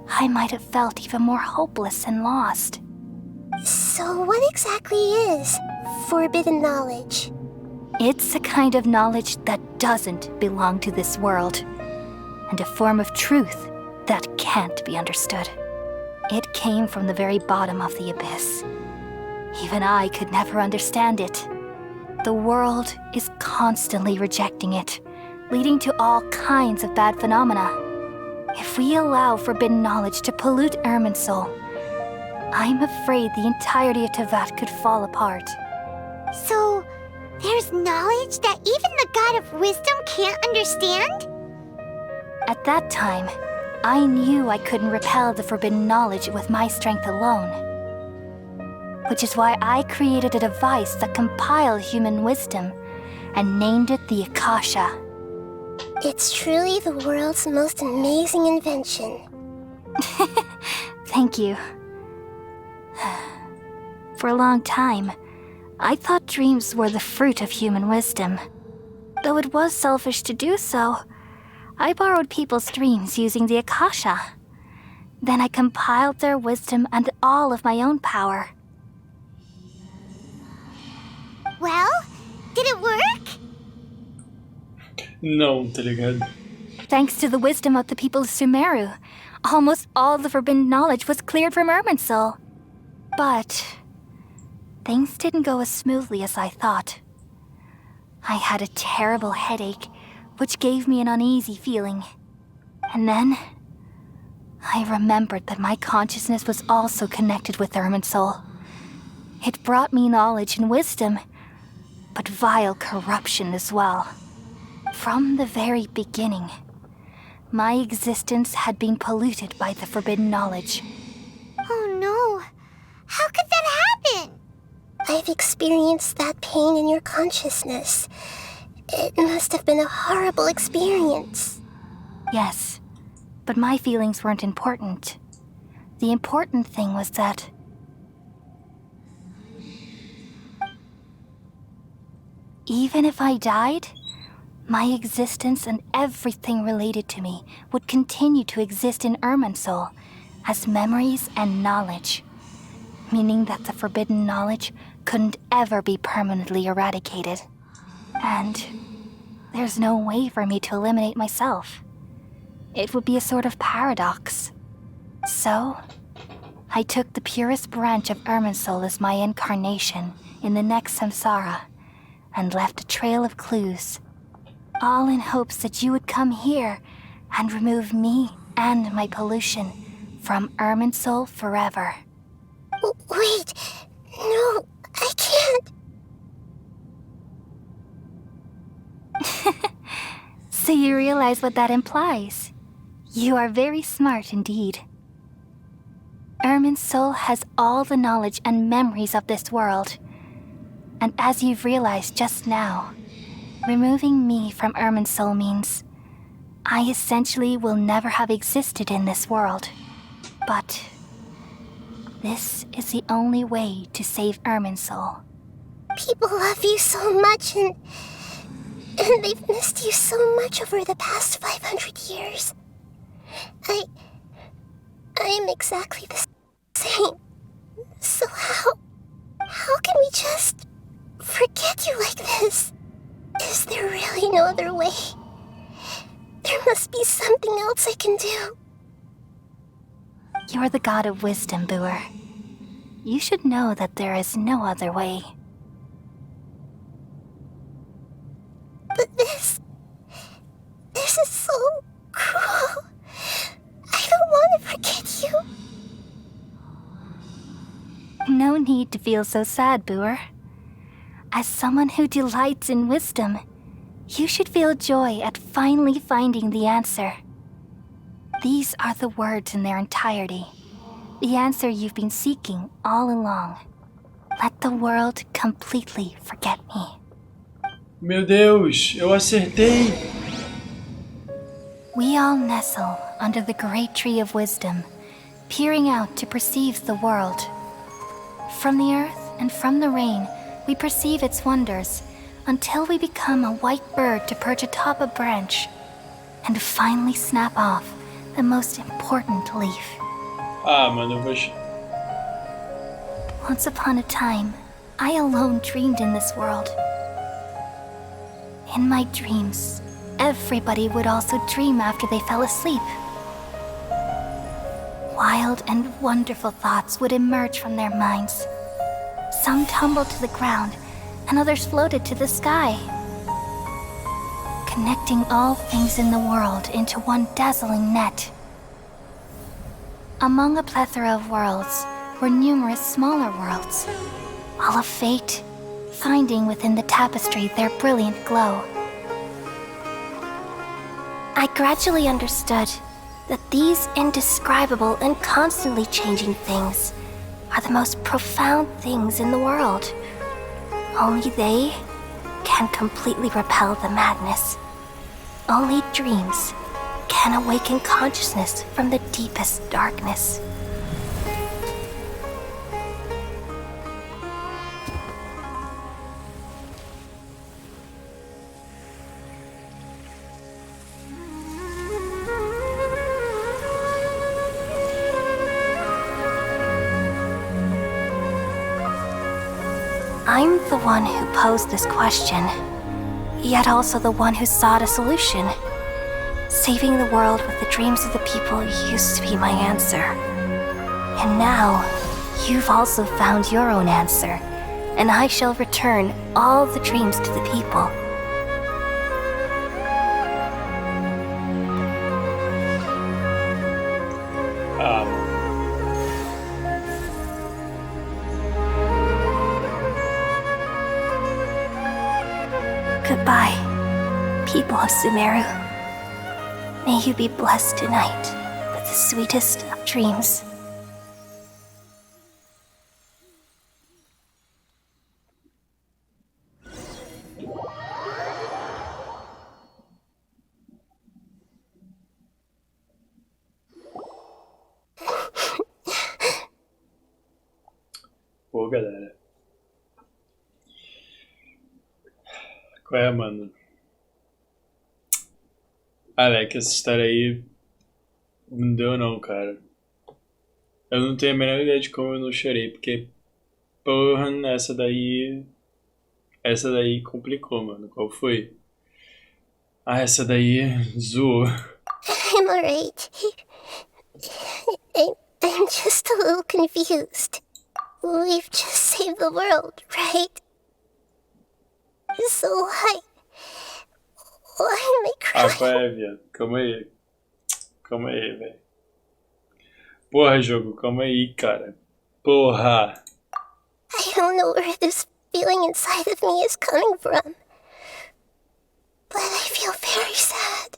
I might have felt even more hopeless and lost. So what exactly is forbidden knowledge? It's a kind of knowledge that doesn't belong to this world, and a form of truth that can't be understood. It came from the very bottom of the abyss. Even I could never understand it. The world is constantly rejecting it, leading to all kinds of bad phenomena. If we allow forbidden knowledge to pollute Irminsul, I'm afraid the entirety of Teyvat could fall apart. So, there's knowledge that even the God of wisdom can't understand? At that time, I knew I couldn't repel the forbidden knowledge with my strength alone. Which is why I created a device that compiled human wisdom and named it the Akasha. It's truly the world's most amazing invention. Thank you. For a long time, I thought dreams were the fruit of human wisdom. Though it was selfish to do so, I borrowed people's dreams using the Akasha. Then I compiled their wisdom and all of my own power. Well, did it work? Não, tá ligado? Thanks to the wisdom of the people of Sumeru, almost all the forbidden knowledge was cleared from Irminsul. But things didn't go as smoothly as I thought. I had a terrible headache, which gave me an uneasy feeling. And then I remembered that my consciousness was also connected with Irminsul. It brought me knowledge and wisdom, but vile corruption as well. From the very beginning, my existence had been polluted by the forbidden knowledge. Oh no! How could that happen? I've experienced that pain in your consciousness. It must have been a horrible experience. Yes, but my feelings weren't important. The important thing was that even if I died, my existence and everything related to me would continue to exist in Irminsul as memories and knowledge, meaning that the forbidden knowledge couldn't ever be permanently eradicated. And there's no way for me to eliminate myself. It would be a sort of paradox. So, I took the purest branch of Irminsul as my incarnation in the next samsara and left a trail of clues, all in hopes that you would come here and remove me and my pollution from Irminsul forever. Wait, no, I can't. So you realize what that implies. You are very smart indeed. Irminsul has all the knowledge and memories of this world. And as you've realized just now, removing me from Irminsul means I essentially will never have existed in this world. But this is the only way to save Irminsul. People love you so much, and they've missed you so much over the past 500 years. I am exactly the same. So how can we just forget you like this? Is there really no other way? There must be something else I can do. You're the god of wisdom, Boer. You should know that there is no other way. But this is so cruel. I don't want to forget you. No need to feel so sad, Boer. As someone who delights in wisdom, you should feel joy at finally finding the answer. These are the words in their entirety. The answer you've been seeking all along. Let the world completely forget me. Meu Deus, eu acertei! We all nestle under the great tree of wisdom, peering out to perceive the world. From the earth and from the rain, we perceive its wonders, until we become a white bird to perch atop a branch, and finally snap off the most important leaf. Ah, mano, eu vou... Once upon a time, I alone dreamed in this world. In my dreams, everybody would also dream after they fell asleep. Wild and wonderful thoughts would emerge from their minds. Some tumbled to the ground, and others floated to the sky, connecting all things in the world into one dazzling net. Among a plethora of worlds were numerous smaller worlds, all of fate, finding within the tapestry their brilliant glow. I gradually understood that these indescribable and constantly changing things are the most profound things in the world. Only they can completely repel the madness. Only dreams can awaken consciousness from the deepest darkness. I'm the one who posed this question, yet also the one who sought a solution. Saving the world with the dreams of the people used to be my answer. And now, you've also found your own answer, and I shall return all the dreams to the people. Goodbye, people of Sumeru. May you be blessed tonight with the sweetest of dreams. Pô, galera. Qual é, mano? Alec, essa história aí não deu não, cara. Eu não tenho a menor ideia de como eu não chorei, porque, porra, essa daí complicou, mano. Qual foi? Ah, essa daí zoou. I'm alright. I'm just a little confused. We've just saved the world, right? So why am I crying? Ah, qual é, viado? Calma aí, velho. Porra, jogo, calma aí, cara. Porra. I don't know where this feeling inside of me is coming from. But I feel very sad.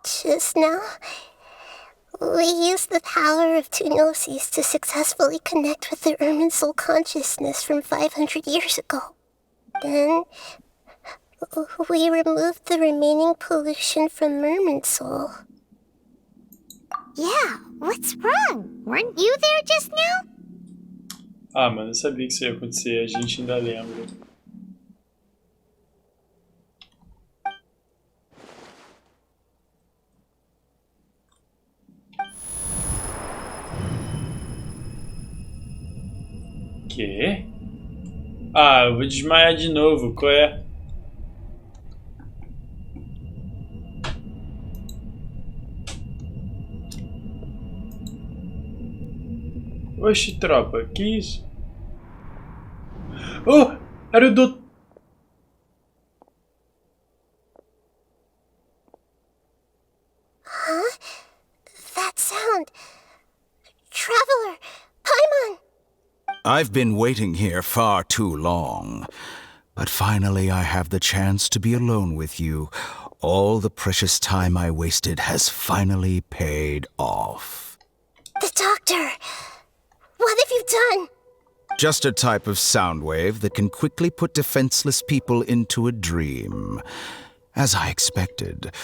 Just now, we used the power of two gnosis to successfully connect with the Irminsul consciousness from 500 years ago. Then, we removed the remaining pollution from Irminsul. Yeah, what's wrong? Weren't you there just now? Ah, mano, eu sabia que isso ia acontecer, a gente ainda lembra. Quê? Ah, eu vou desmaiar de novo, qual é? Oxe, tropa, que isso? Oh, era o doutor. Huh? That sound. Traveler, Paimon! I've been waiting here far too long, but finally I have the chance to be alone with you. All the precious time I wasted has finally paid off. The doctor! What have you done? Just a type of sound wave that can quickly put defenseless people into a dream. As I expected,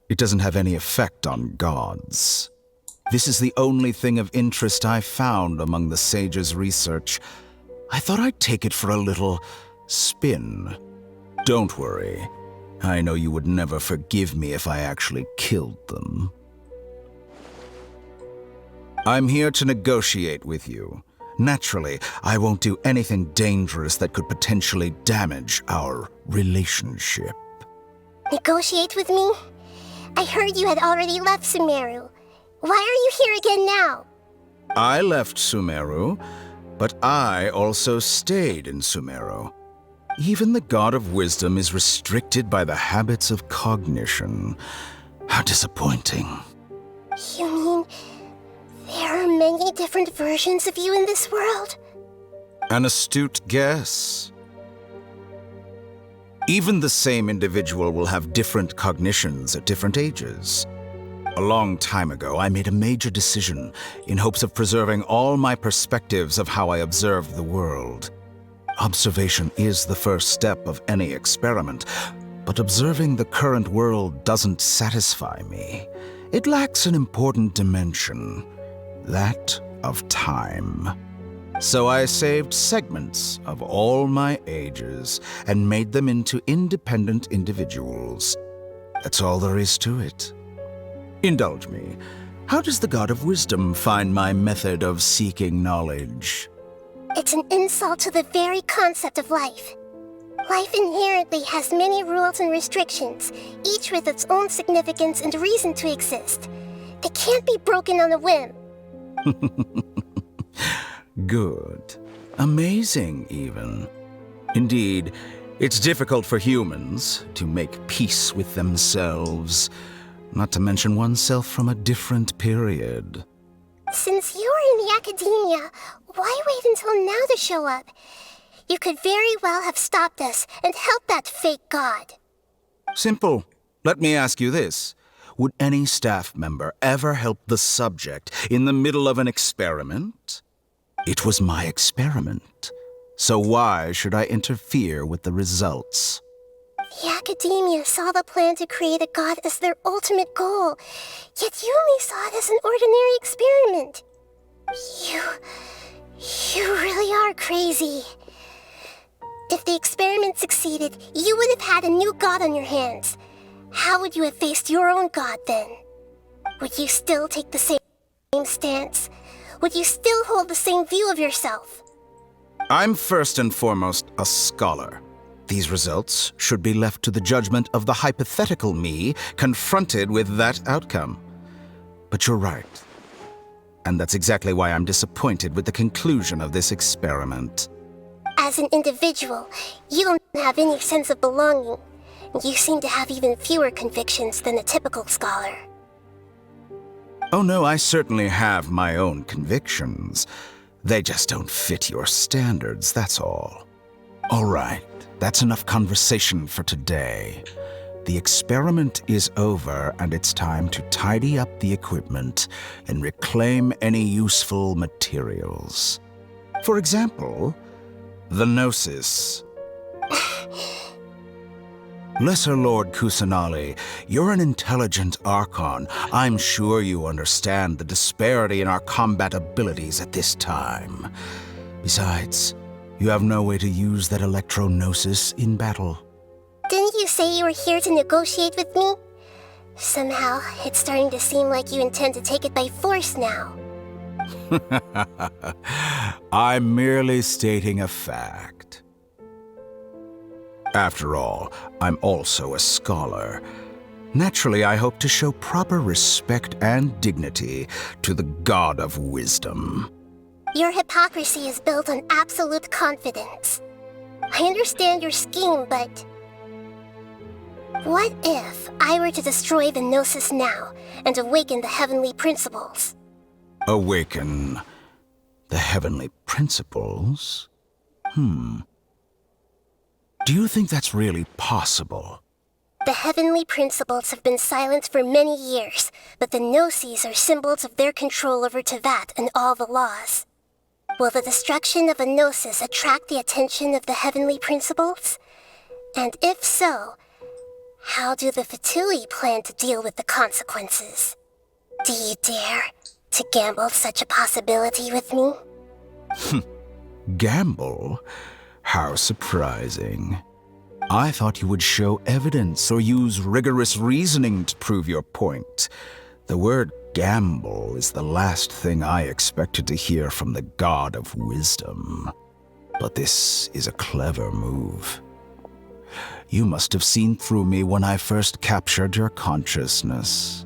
it doesn't have any effect on gods. This is the only thing of interest I found among the sage's research. I thought I'd take it for a little spin. Don't worry. I know you would never forgive me if I actually killed them. I'm here to negotiate with you. Naturally, I won't do anything dangerous that could potentially damage our relationship. Negotiate with me? I heard you had already left Sumeru. Why are you here again now? I left Sumeru, but I also stayed in Sumeru. Even the God of Wisdom is restricted by the habits of cognition. How disappointing. You mean there are many different versions of you in this world? An astute guess. Even the same individual will have different cognitions at different ages. A long time ago, I made a major decision in hopes of preserving all my perspectives of how I observed the world. Observation is the first step of any experiment, but observing the current world doesn't satisfy me. It lacks an important dimension, that of time. So I saved segments of all my ages and made them into independent individuals. That's all there is to it. Indulge me. How does the God of Wisdom find my method of seeking knowledge? It's an insult to the very concept of life. Life inherently has many rules and restrictions, each with its own significance and reason to exist. They can't be broken on a whim. Good. Amazing, even. Indeed, it's difficult for humans to make peace with themselves, not to mention oneself from a different period. Since you're in the academia, why wait until now to show up? You could very well have stopped us and helped that fake god. Simple. Let me ask you this. Would any staff member ever help the subject in the middle of an experiment? It was my experiment. So why should I interfere with the results? The academia saw the plan to create a god as their ultimate goal, yet you only saw it as an ordinary experiment. You really are crazy. If the experiment succeeded, you would have had a new god on your hands. How would you have faced your own god then? Would you still take the same stance? Would you still hold the same view of yourself? I'm first and foremost a scholar. These results should be left to the judgment of the hypothetical me confronted with that outcome. But you're right. And that's exactly why I'm disappointed with the conclusion of this experiment. As an individual, you don't have any sense of belonging. You seem to have even fewer convictions than a typical scholar. Oh no, I certainly have my own convictions. They just don't fit your standards, that's all. All right. That's enough conversation for today. The experiment is over, and it's time to tidy up the equipment and reclaim any useful materials. For example, the Gnosis. Lesser Lord Kusanali, you're an intelligent Archon. I'm sure you understand the disparity in our combat abilities at this time. Besides, you have no way to use that Electro-Gnosis in battle. Didn't you say you were here to negotiate with me? Somehow, it's starting to seem like you intend to take it by force now. I'm merely stating a fact. After all, I'm also a scholar. Naturally, I hope to show proper respect and dignity to the God of Wisdom. Your hypocrisy is built on absolute confidence. I understand your scheme, but... what if I were to destroy the Gnosis now and awaken the heavenly principles? Awaken the heavenly principles? Do you think that's really possible? The heavenly principles have been silent for many years, but the Gnosis are symbols of their control over Teyvat and all the laws. Will the destruction of a Gnosis attract the attention of the heavenly principles? And if so, how do the Fatui plan to deal with the consequences? Do you dare to gamble such a possibility with me? Gamble? How surprising. I thought you would show evidence or use rigorous reasoning to prove your point. The word gamble is the last thing I expected to hear from the God of Wisdom. But this is a clever move. You must have seen through me when I first captured your consciousness.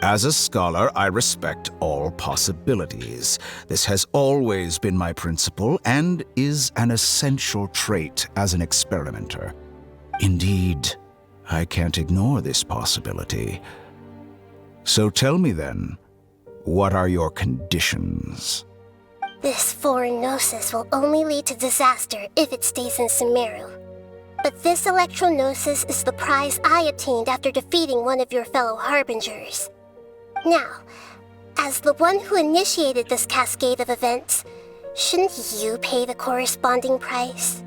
As a scholar, I respect all possibilities. This has always been my principle and is an essential trait as an experimenter. Indeed, I can't ignore this possibility. So tell me then, what are your conditions? This foreign Gnosis will only lead to disaster if it stays in Sumeru. But this Electro-Gnosis is the prize I obtained after defeating one of your fellow Harbingers. Now, as the one who initiated this cascade of events, shouldn't you pay the corresponding price?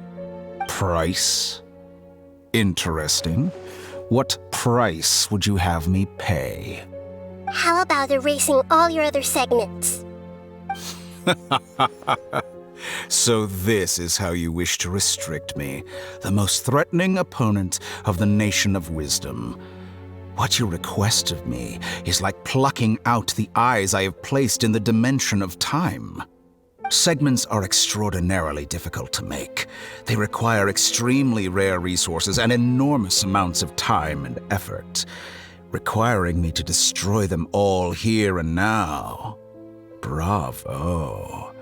Price? Interesting. What price would you have me pay? How about erasing all your other segments? So this is how you wish to restrict me, the most threatening opponent of the Nation of Wisdom. What you request of me is like plucking out the eyes I have placed in the dimension of time. Segments are extraordinarily difficult to make. They require extremely rare resources and enormous amounts of time and effort, requiring me to destroy them all here and now. Bravo.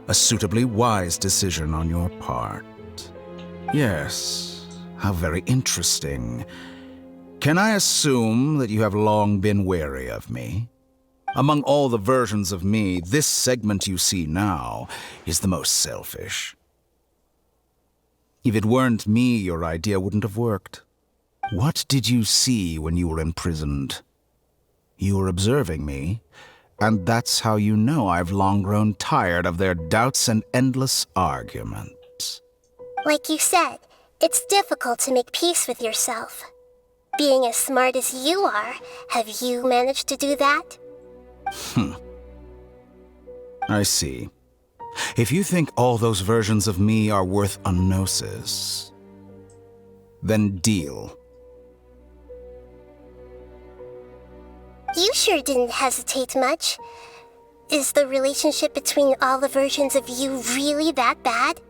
A suitably wise decision on your part. Yes, how very interesting. Can I assume that you have long been wary of me? Among all the versions of me, this segment you see now is the most selfish. If it weren't me, your idea wouldn't have worked. What did you see when you were imprisoned? You were observing me, and that's how you know I've long grown tired of their doubts and endless arguments. Like you said, it's difficult to make peace with yourself. Being as smart as you are, have you managed to do that? I see. If you think all those versions of me are worth a gnosis, then deal. You sure didn't hesitate much. Is the relationship between all the versions of you really that bad?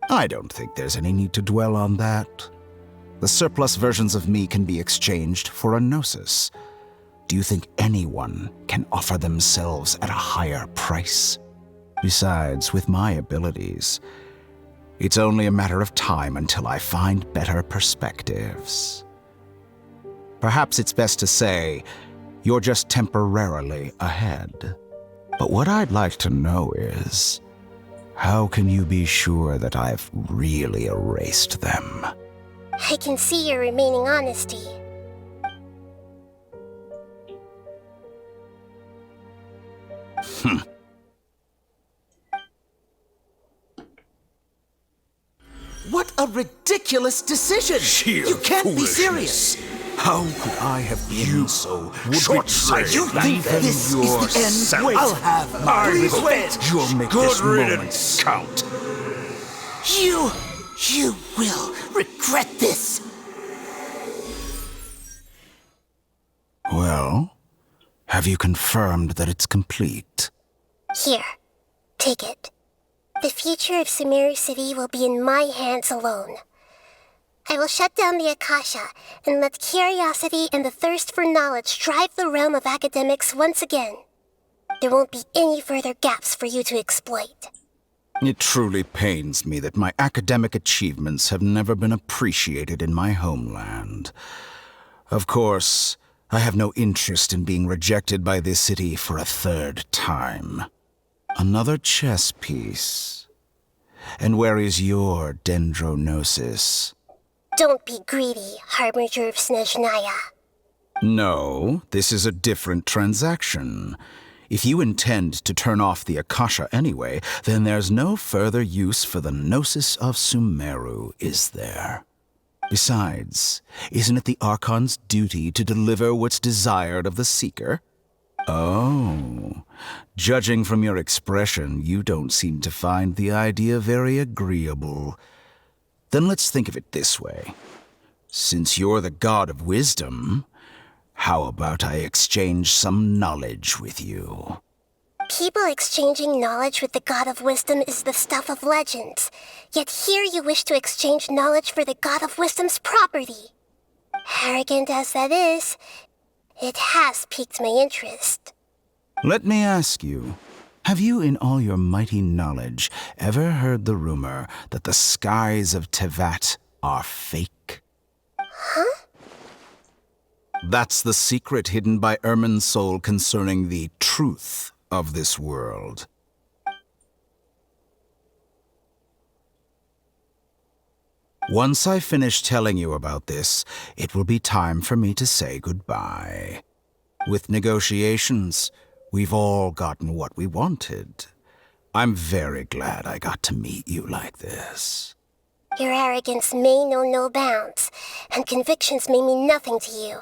I don't think there's any need to dwell on that. The surplus versions of me can be exchanged for a gnosis. Do you think anyone can offer themselves at a higher price? Besides, with my abilities, it's only a matter of time until I find better perspectives. Perhaps it's best to say, you're just temporarily ahead. But what I'd like to know is, How can you be sure that I've really erased them? I can see your remaining honesty. What a ridiculous decision! Sheer You can't be foolishness. serious! How could I have been so short-sighted? You think this is the end? I'll have my revenge! You'll make this moment count. You will regret this! Well, have you confirmed that it's complete? Here, take it. The future of Sumeru City will be in my hands alone. I will shut down the Akasha and let curiosity and the thirst for knowledge drive the realm of academics once again. There won't be any further gaps for you to exploit. It truly pains me that my academic achievements have never been appreciated in my homeland. Of course, I have no interest in being rejected by this city for a third time. Another chess piece. And where is your dendronosis? Don't be greedy, Harbinger of Snezhnaya. No, this is a different transaction. If you intend to turn off the Akasha anyway, then there's no further use for the Gnosis of Sumeru, is there? Besides, isn't it the Archon's duty to deliver what's desired of the Seeker? Oh, judging from your expression, you don't seem to find the idea very agreeable. Then let's think of it this way. Since you're the god of wisdom, how about I exchange some knowledge with you? People exchanging knowledge with the God of Wisdom is the stuff of legends. Yet here you wish to exchange knowledge for the God of Wisdom's property. Arrogant as that is, it has piqued my interest. Let me ask you, have you in all your mighty knowledge ever heard the rumor that the skies of Tevat are fake? Huh? That's the secret hidden by Irminsul concerning the truth of this world. Once I finish telling you about this, it will be time for me to say goodbye. With negotiations, we've all gotten what we wanted. I'm very glad I got to meet you like this. Your arrogance may know no bounds, and convictions may mean nothing to you.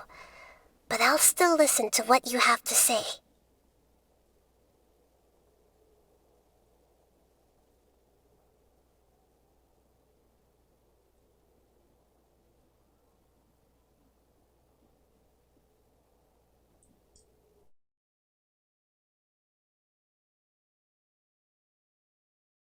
But I'll still listen to what you have to say.